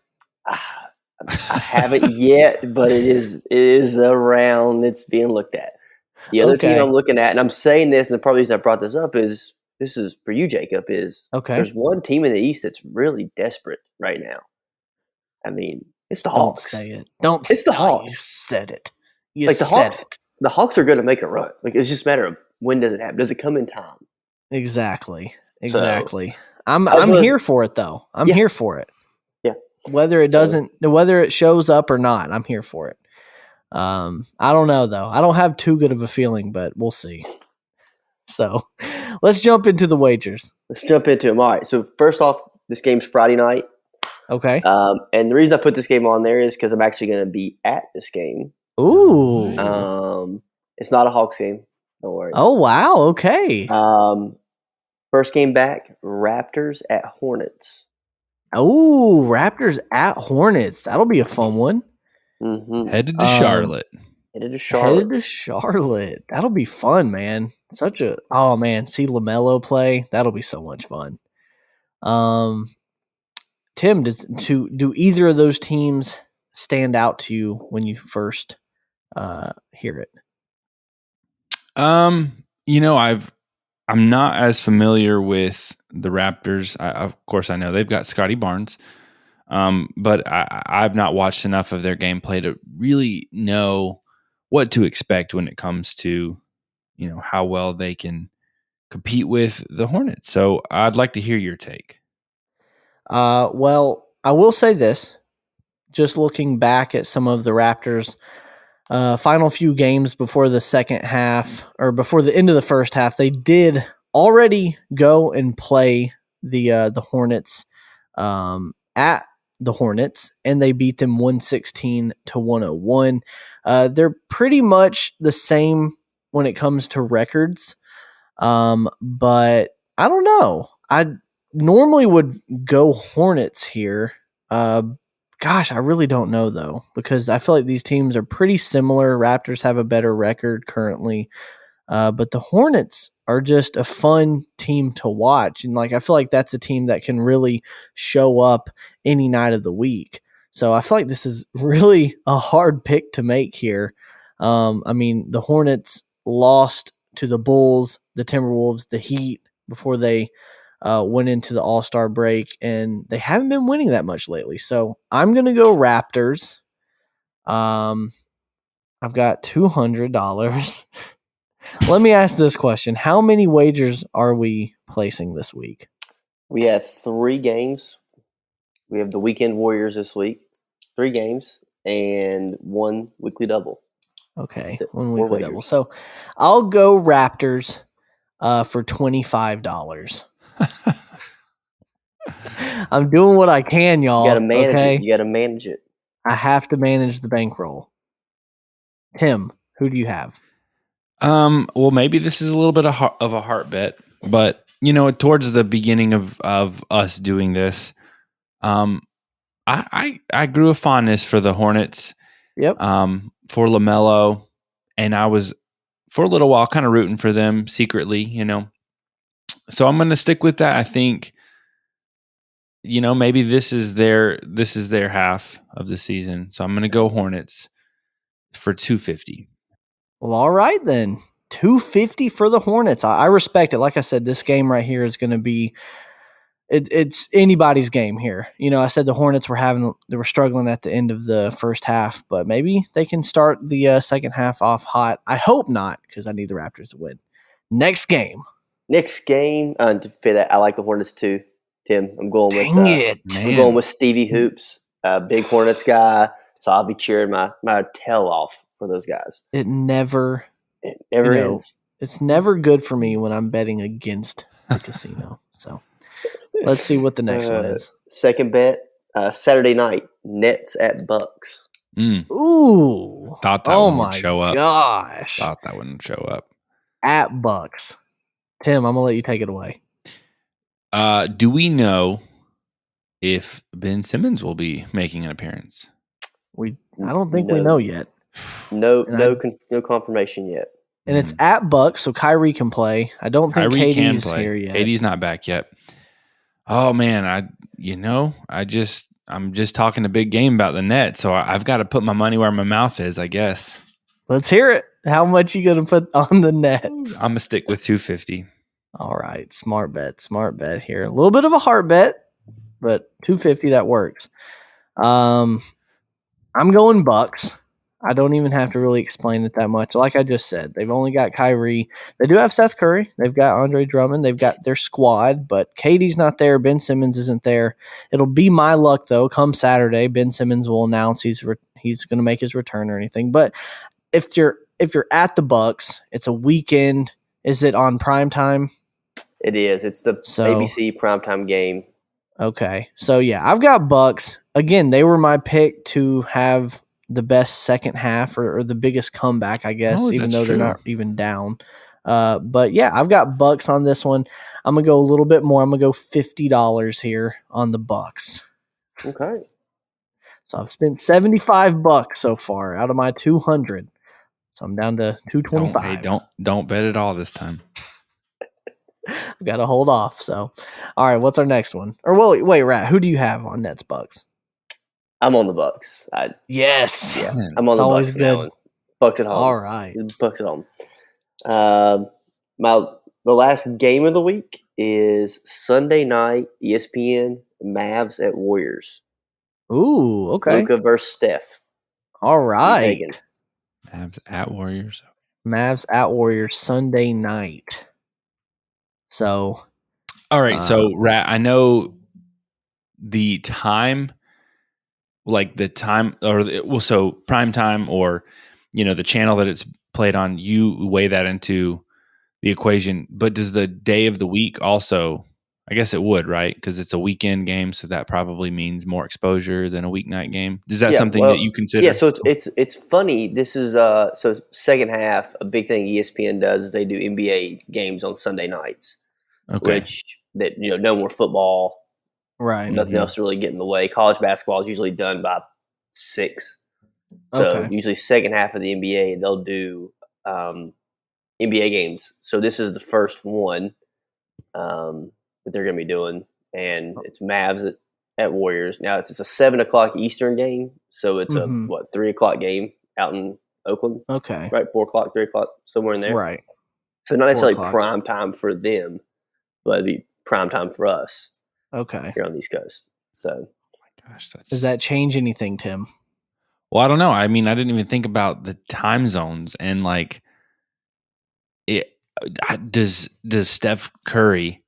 I haven't yet, but it is around. It's being looked at. The other team I'm looking at, and I'm saying this, and the probably reason I brought this up is this is for you, Jacob. There's one team in the East that's really desperate right now. I mean, it's the Hawks. Don't say it. It's the Hawks. You said it. The Hawks are going to make a run. Like, it's just a matter of when does it happen? Does it come in time? Exactly. So, I'm here for it, though. I'm here for it. Yeah. Whether it shows up or not, I'm here for it. I don't know, though. I don't have too good of a feeling, but we'll see. So let's jump into the wagers. Let's jump into them. All right. So first off, this game's Friday night. Okay. And the reason I put this game on there is because I'm actually going to be at this game. Ooh. It's not a Hawks game. Don't worry. Oh, wow. Okay. First game back, Raptors at Hornets. Oh, Raptors at Hornets. That'll be a fun one. Mm-hmm. Headed to Charlotte. Headed to Charlotte. That'll be fun, man. See LaMelo play. That'll be so much fun. Tim, do either of those teams stand out to you when you first hear it? I'm not as familiar with the Raptors. Of course, I know they've got Scotty Barnes, but I've not watched enough of their gameplay to really know what to expect when it comes to, how well they can compete with the Hornets. So I'd like to hear your take. Well, I will say this. Just looking back at some of the Raptors' final few games before the second half, or before the end of the first half, they did already go and play the Hornets at the Hornets, and they beat them 116-101. They're pretty much the same when it comes to records, but I don't know. I normally would go Hornets here. Gosh, I really don't know, though, because I feel like these teams are pretty similar. Raptors have a better record currently, but the Hornets are just a fun team to watch. And I feel like that's a team that can really show up any night of the week. So I feel like this is really a hard pick to make here. The Hornets lost to the Bulls, the Timberwolves, the Heat before they went into the All-Star break, and they haven't been winning that much lately. So I'm going to go Raptors. I've got $200. Let me ask this question. How many wagers are we placing this week? We have 3 games. We have the Weekend Warriors this week. 3 games and 1 weekly double. Okay, 1 weekly double. So I'll go Raptors for $25. I'm doing what I can, y'all. You got to manage okay? it. You got to manage it. I have to manage the bankroll. Tim, who do you have? Well, maybe this is a little bit of a heart bet, but towards the beginning of us doing this, I grew a fondness for the Hornets. Yep. For LaMelo, and I was for a little while kind of rooting for them secretly, So I'm going to stick with that. I think, maybe this is their half of the season. So I'm going to go Hornets for 250. Well, all right then. 250 for the Hornets. I respect it. Like I said, this game right here is going to be it's anybody's game here. I said the Hornets were struggling at the end of the first half, but maybe they can start the second half off hot. I hope not, because I need the Raptors to win. Next game. To fit that, I like the Hornets too, Tim. I'm going I'm going with Stevie Hoops, big Hornets guy. So I'll be cheering my tail off for those guys. It never ends. It's never good for me when I'm betting against the casino. So let's see what the next one is. Second bet, Saturday night, Nets at Bucks. Ooh. Thought that one would show up. Gosh. Thought that wouldn't show up. At Bucks. Tim, I'm going to let you take it away. Do we know if Ben Simmons will be making an appearance? I don't think we know yet. No confirmation yet. And it's at Bucks, so Kyrie can play. I don't think KD's here yet. KD's not back yet. Oh man, I'm just talking a big game about the Nets, so I've got to put my money where my mouth is, I guess. Let's hear it. How much you gonna put on the Nets? I'm gonna stick with 250. All right, smart bet here. A little bit of a hard bet, but 250 that works. I'm going Bucks. I don't even have to really explain it that much. Like I just said, they've only got Kyrie. They do have Seth Curry. They've got Andre Drummond. They've got their squad, but KD's not there. Ben Simmons isn't there. It'll be my luck, though. Come Saturday, Ben Simmons will announce he's going to make his return or anything. But if you're at the Bucks, it's a weekend. Is it on prime time? It is. It's the ABC primetime game. Okay. So, yeah, I've got Bucks. Again, they were my pick to have the best second half or the biggest comeback, I guess, even though they're not even down. But, yeah, I've got Bucks on this one. I'm going to go a little bit more. I'm going to go $50 here on the Bucks. Okay. So I've spent $75 so far out of my 200. So I'm down to 225. Don't bet it all this time. I've got to hold off. So, all right, what's our next one? Or wait, Rat, who do you have on Nets Bucks? I'm on the Bucks. Yes. Yeah, I'm on the Bucks. Always good. Bucks at home. All right. Bucks at home. The last game of the week is Sunday night, ESPN, Mavs at Warriors. Ooh, okay. Luka versus Steph. All right. Mavs at Warriors. Mavs at Warriors Sunday night. So. All right. So, Rat, I know the time, like the time, so prime time or, the channel that it's played on, you weigh that into the equation. But does the day of the week also, I guess it would, right? Because it's a weekend game, so that probably means more exposure than a weeknight game. Is that something that you consider? Yeah, so it's funny. This is so second half. A big thing ESPN does is they do NBA games on Sunday nights, which no more football, right? Nothing else to really get in the way. College basketball is usually done by 6, so usually second half of the NBA they'll do NBA games. So this is the first one that they're going to be doing, and it's Mavs at Warriors. Now it's a 7:00 Eastern game, so it's a 3:00 game out in Oakland. Okay, right, 4:00, 3:00, somewhere in there. Right. So not necessarily prime time for them, but it'd be prime time for us. Okay, here on the East Coast. So, oh my gosh, does that change anything, Tim? Well, I don't know. I mean, I didn't even think about the time zones and does Steph Curry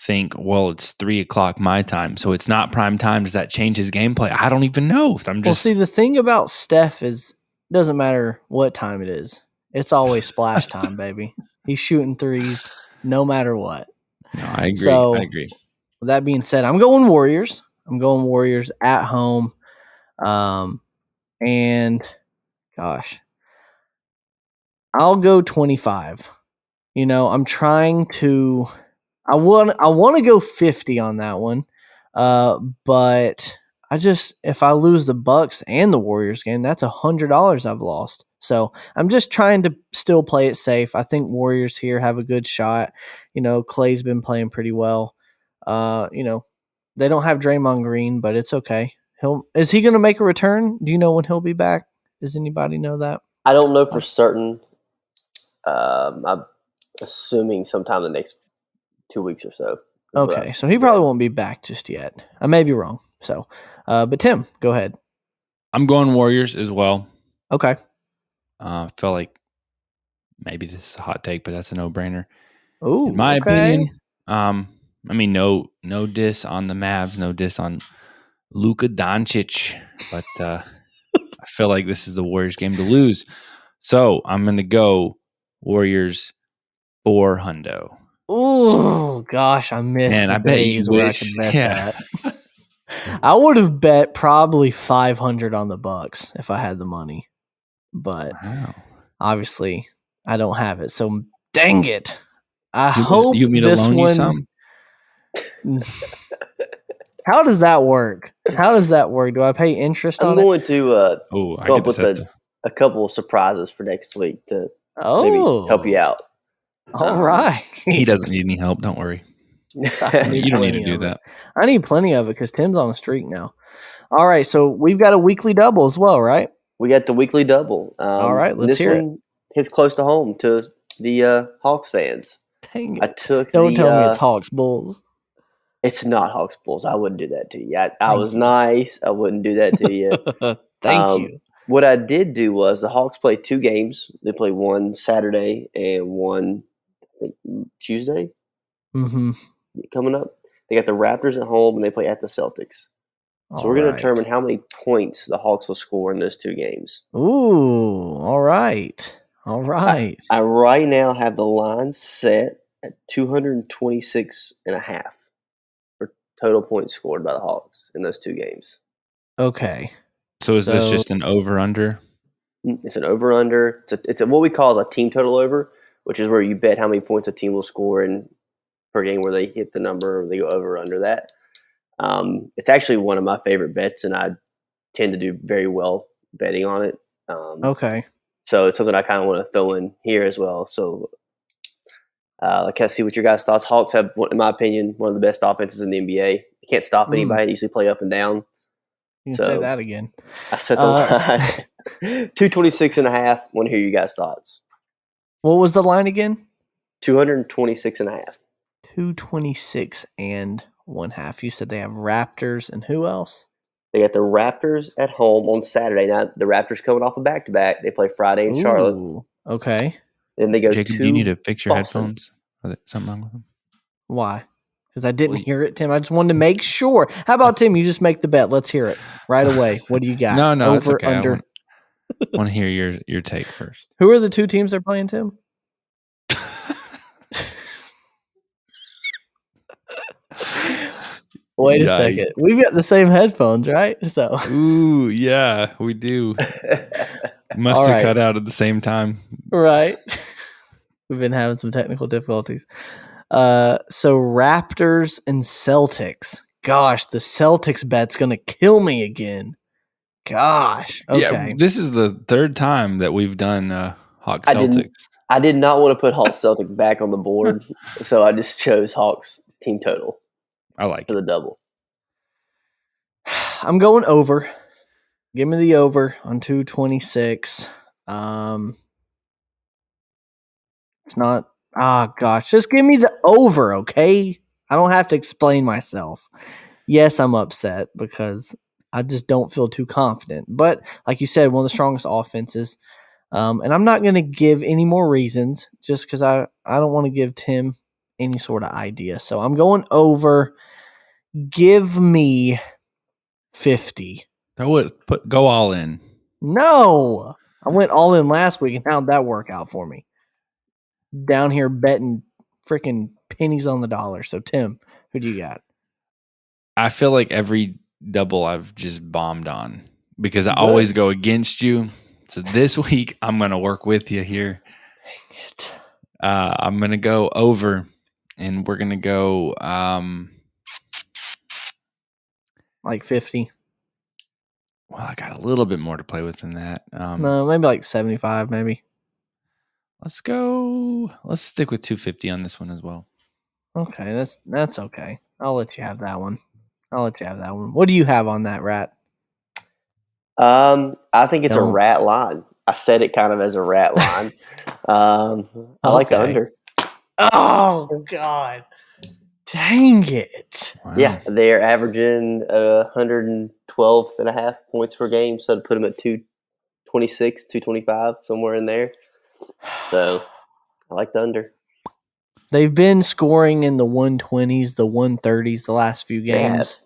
think, well, it's 3:00 my time, so it's not prime time? Does that change his gameplay? I don't even know. Well, see, the thing about Steph is it doesn't matter what time it is. It's always splash time, baby. He's shooting threes no matter what. No, I agree. So, I agree. With that being said, I'm going Warriors. I'm going Warriors at home. And gosh, I'll go 25. I'm trying to. I want to go 50 on that one, but if I lose the Bucks and the Warriors game, that's $100 I've lost. So I'm just trying to still play it safe. I think Warriors here have a good shot. Clay's been playing pretty well. They don't have Draymond Green, but it's okay. Is he going to make a return? Do you know when he'll be back? Does anybody know that? I don't know for certain. I'm assuming sometime in the next 2 weeks or so. Okay, so he probably won't be back just yet. I may be wrong. So, but Tim, go ahead. I'm going Warriors as well. Okay. I feel like maybe this is a hot take, but that's a no-brainer. Ooh, in my opinion. No diss on the Mavs, no diss on Luka Doncic, but I feel like this is the Warriors game to lose. So I'm going to go Warriors 400. Ooh, gosh, I missed the days where I could bet that. I would have bet probably 500 on the Bucks if I had the money, but obviously I don't have it. So dang it! I hope this one. How does that work? Do I pay interest on it? I'm going to come up with a couple of surprises for next week to maybe help you out. All right. He doesn't need any help. Don't worry. You don't need to do that. I need plenty of it because Tim's on a streak now. All right. So we've got a weekly double as well, right? We got the weekly double. All right. Let's hear it. Hits close to home to the Hawks fans. Dang it. Don't tell me it's Hawks Bulls. It's not Hawks Bulls. I wouldn't do that to you. I was nice. I wouldn't do that to you. Thank you. What I did do was the Hawks played 2 games. They played one Saturday and one Tuesday. Mm-hmm. Coming up. They got the Raptors at home and they play at the Celtics. So we're going to determine how many points the Hawks will score in those 2 games. Ooh, all right. I right now have the line set at 226.5 for total points scored by the Hawks in those 2 games. Okay. So is this just an over-under? It's an over-under. It's what we call a team total over, which is where you bet how many points a team will score in per game where they hit the number or they go over or under that. It's actually one of my favorite bets, and I tend to do very well betting on it. Okay. So it's something I kind of want to throw in here as well. So I can't see what your guys' thoughts. Hawks have, in my opinion, one of the best offenses in the NBA. You can't stop anybody. They usually play up and down. You can say that again. I set the line 226.5. Want to hear you guys' thoughts. What was the line again? 226.5. 226.5. You said they have Raptors and who else? They got the Raptors at home on Saturday. Now, the Raptors coming off a back-to-back. They play Friday in Charlotte. Okay. Then they go Jacob, do you need to fix your headphones? Are there something wrong with them? Why? Because I didn't hear it, Tim. I just wanted to make sure. How about, Tim, you just make the bet. Let's hear it right away. What do you got? No, Over, it's okay. under? I want to hear your take first. Who are the 2 teams they're playing, Tim? Wait a second. We've got the same headphones, right? So. Ooh, yeah, we do. Must have cut out at the same time. Right. We've been having some technical difficulties. So Raptors and Celtics. Gosh, the Celtics bet's going to kill me again. Gosh. Okay. Yeah, this is the 3rd time that we've done Hawks Celtics. I did not want to put Hawks Celtics back on the board, so I just chose Hawks team total. I like for the double. I'm going over. Give me the over on 226. It's not. Gosh, just give me the over, okay? I don't have to explain myself. Yes, I'm upset because I just don't feel too confident. But like you said, one of the strongest offenses. And I'm not going to give any more reasons just because I don't want to give Tim any sort of idea. So I'm going over. Give me 50. Go all in. No. I went all in last week, and how'd that work out for me? Down here betting freaking pennies on the dollar. So, Tim, who do you got? I feel like every double I've just bombed on because I always go against you. So this week, I'm going to work with you here. It. I'm going to go over, and we're going to go like 50. Well, I got a little bit more to play with than that. No, maybe like 75, maybe. Let's stick with 250 on this one as well. Okay, that's okay. I'll let you have that one. What do you have on that, Rat? I think it's a Don't. rat line. I said it kind of as a rat line. I like the under. Oh, God. Dang it. Wow. Yeah, they're averaging 112.5 points per game, so to put them at 226, 225, somewhere in there. So I like the under. They've been scoring in the 120s, the 130s the last few games.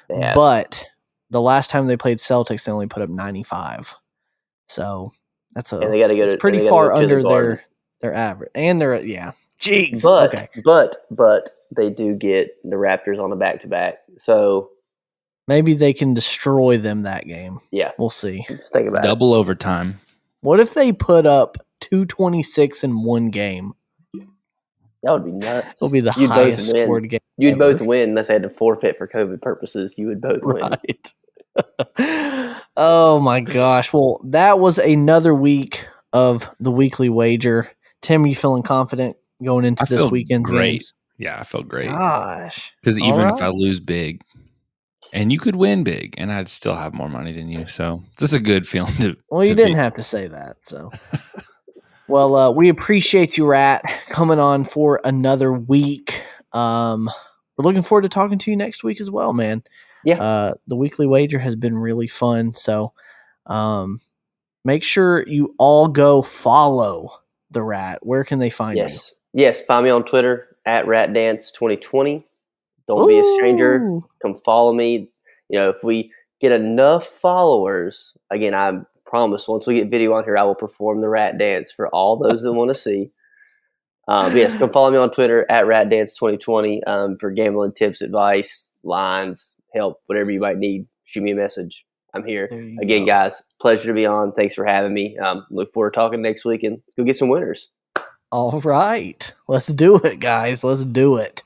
They have. But the last time they played Celtics, they only put up 95. So that's pretty far under their average. And jeez. But they do get the Raptors on a back-to-back. So maybe they can destroy them that game. Yeah. We'll see. Just think about Double overtime. What if they put up 226 in one game? That would be nuts. It'll be the highest scored game. You'd both win unless they had to forfeit for COVID purposes. You would both win. Right. Oh my gosh. Well, that was another week of the weekly wager. Tim, are you feeling confident going into this weekend's games? Yeah, I felt great. Gosh. Because even if I lose big, and you could win big, and I'd still have more money than you. So this is a good feeling to. Well, you didn't have to say that. So, well, we appreciate you, Rat, coming on for another week. We're looking forward to talking to you next week as well, man. Yeah. The weekly wager has been really fun. So, make sure you all go follow the Rat. Where can they find you? Yes, find me on Twitter at RatDance2020. Don't be a stranger. Come follow me. If we get enough followers, again, I promise once we get video on here, I will perform the rat dance for all those that want to see. Yes, come follow me on Twitter at RatDance2020 for gambling tips, advice, lines, help, whatever you might need. Shoot me a message. I'm here. Again, guys, pleasure to be on. Thanks for having me. Look forward to talking next week and go get some winners. All right. Let's do it, guys. Let's do it.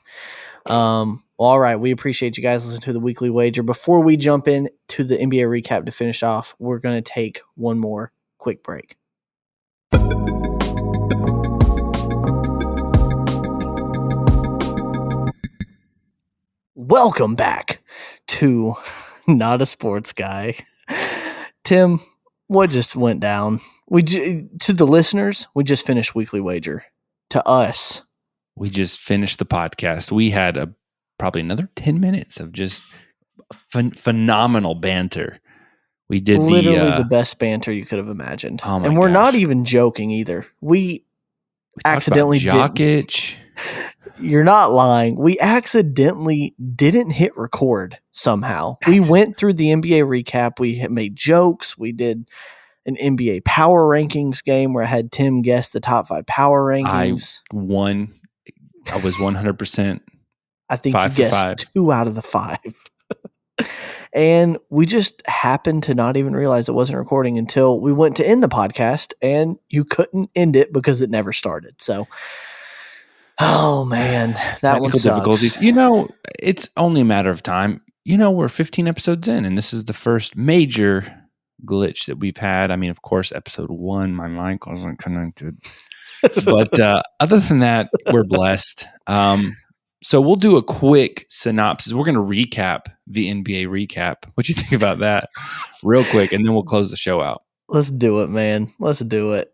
All right. We appreciate you guys listening to the weekly wager. Before we jump in to the NBA recap to finish off, we're going to take one more quick break. Welcome back to Not a Sports Guy. Tim, what just went down? To the listeners, we just finished weekly wager. To us, we just finished the podcast. We had probably another 10 minutes of just phenomenal banter. We did literally the best banter you could have imagined. Oh my and we're gosh. not even joking either. We accidentally Jokic. You're not lying. We accidentally didn't hit record somehow. We went through the NBA recap. We made jokes. We did an NBA power rankings game where I had Tim guess the top 5 power rankings. I won. I was 100%. I think you guessed 2 out of the 5. And we just happened to not even realize it wasn't recording until we went to end the podcast, and you couldn't end it because it never started. So, oh man, that one sucks. Difficulties. It's only a matter of time. We're 15 episodes in, and this is the first major glitch that we've had. I mean, of course, episode 1, my mic wasn't connected. But other than that, we're blessed. So we'll do a quick synopsis. We're going to recap the NBA recap. What do you think about that? Real quick, and then we'll close the show out. Let's do it, man. Let's do it.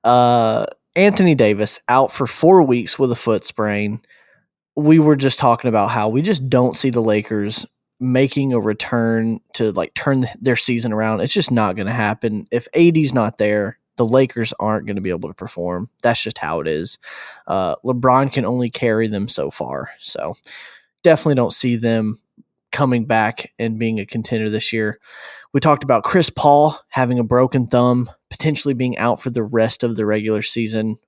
Anthony Davis out for 4 weeks with a foot sprain. We were just talking about how we just don't see the Lakers making a return to turn their season around. It's just not going to happen. If AD's not there, the Lakers aren't going to be able to perform. That's just how it is. LeBron can only carry them so far. So definitely don't see them coming back and being a contender this year. We talked about Chris Paul having a broken thumb, potentially being out for the rest of the regular season.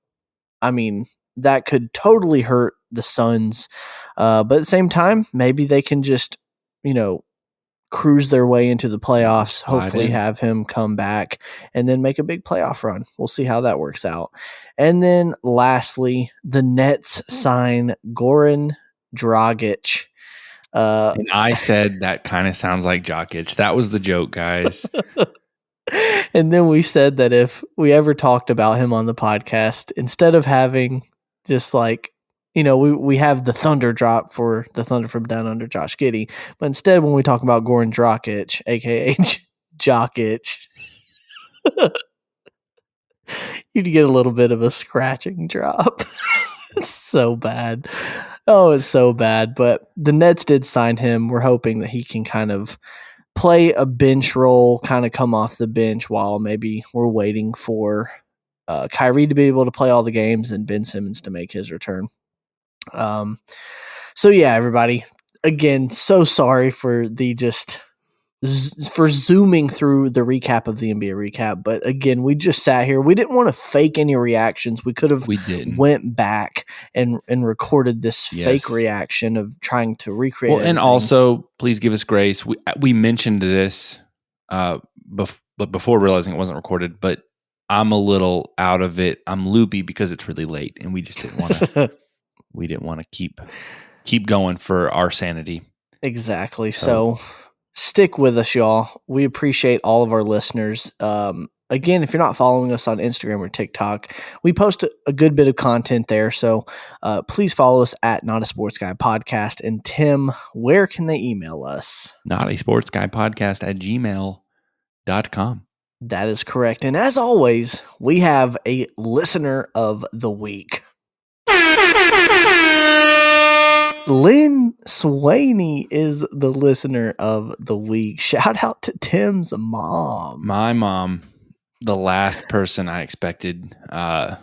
I mean, that could totally hurt the Suns. But at the same time, maybe they can just, cruise their way into the playoffs, Slide hopefully in. have him come back and then make a big playoff run. We'll see how that works out. And then lastly, the Nets sign Goran Dragic. And I said that kind of sounds like Jokic. That was the joke, guys. And then we said that if we ever talked about him on the podcast, instead of having just like, we have the Thunder drop for the Thunder from Down Under, Josh Giddey. But instead, when we talk about Goran Dragic, a.k.a. Jokic, you'd get a little bit of a scratching drop. It's so bad. Oh, it's so bad. But the Nets did sign him. We're hoping that he can kind of play a bench role, kind of come off the bench while maybe we're waiting for Kyrie to be able to play all the games and Ben Simmons to make his return. So yeah, everybody, again, so sorry for for zooming through the recap of the NBA recap. But again, we just sat here. We didn't want to fake any reactions. We could have went back and recorded this fake reaction of trying to recreate. Well, and also, please give us grace. We mentioned this before realizing it wasn't recorded, but I'm a little out of it. I'm loopy because it's really late, and we just didn't want to. We didn't want to keep going for our sanity. Exactly. So stick with us, y'all. We appreciate all of our listeners. Again, if you're not following us on Instagram or TikTok, we post a good bit of content there. So please follow us at Not a Sports Guy Podcast. And Tim, where can they email us? Not a Sports Guy Podcast at gmail.com. That is correct. And as always, we have a listener of the week. Lynn Swaney is the listener of the week. Shout out to Tim's mom. My mom, the last person I expected to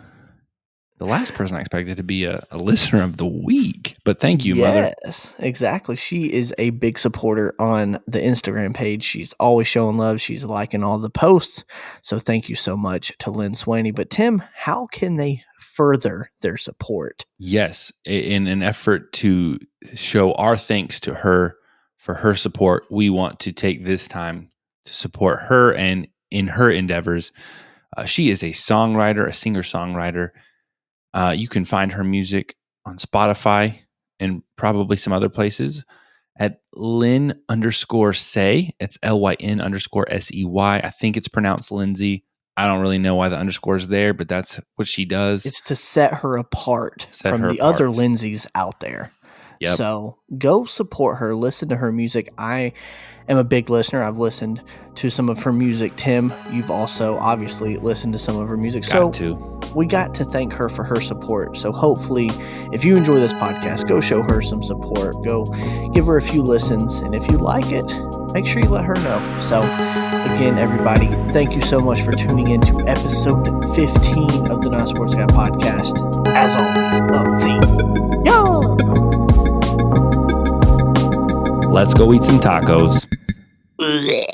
be a listener of the week. But thank you, Mother. Yes, exactly. She is a big supporter on the Instagram page. She's always showing love. She's liking all the posts. So thank you so much to Lynn Swaney. But Tim, how can they further their support? Yes, in an effort to show our thanks to her for her support, we want to take this time to support her and in her endeavors. She is a songwriter, a singer-songwriter. You can find her music on Spotify and probably some other places at Lynn_Say. It's LYN_SEY. I think it's pronounced Lindsay. I don't really know why the underscore is there, but that's what she does. It's to set her apart from the other Lindsays out there. Yep. So go support her. Listen to her music. I am a big listener. I've listened to some of her music. Tim, you've also obviously listened to some of her music. We got to thank her for her support. So hopefully, if you enjoy this podcast, go show her some support. Go give her a few listens. And if you like it, make sure you let her know. So again, everybody, thank you so much for tuning in to episode 15 of the Not Sports Guy Podcast. As always, Let's go eat some tacos. Blech.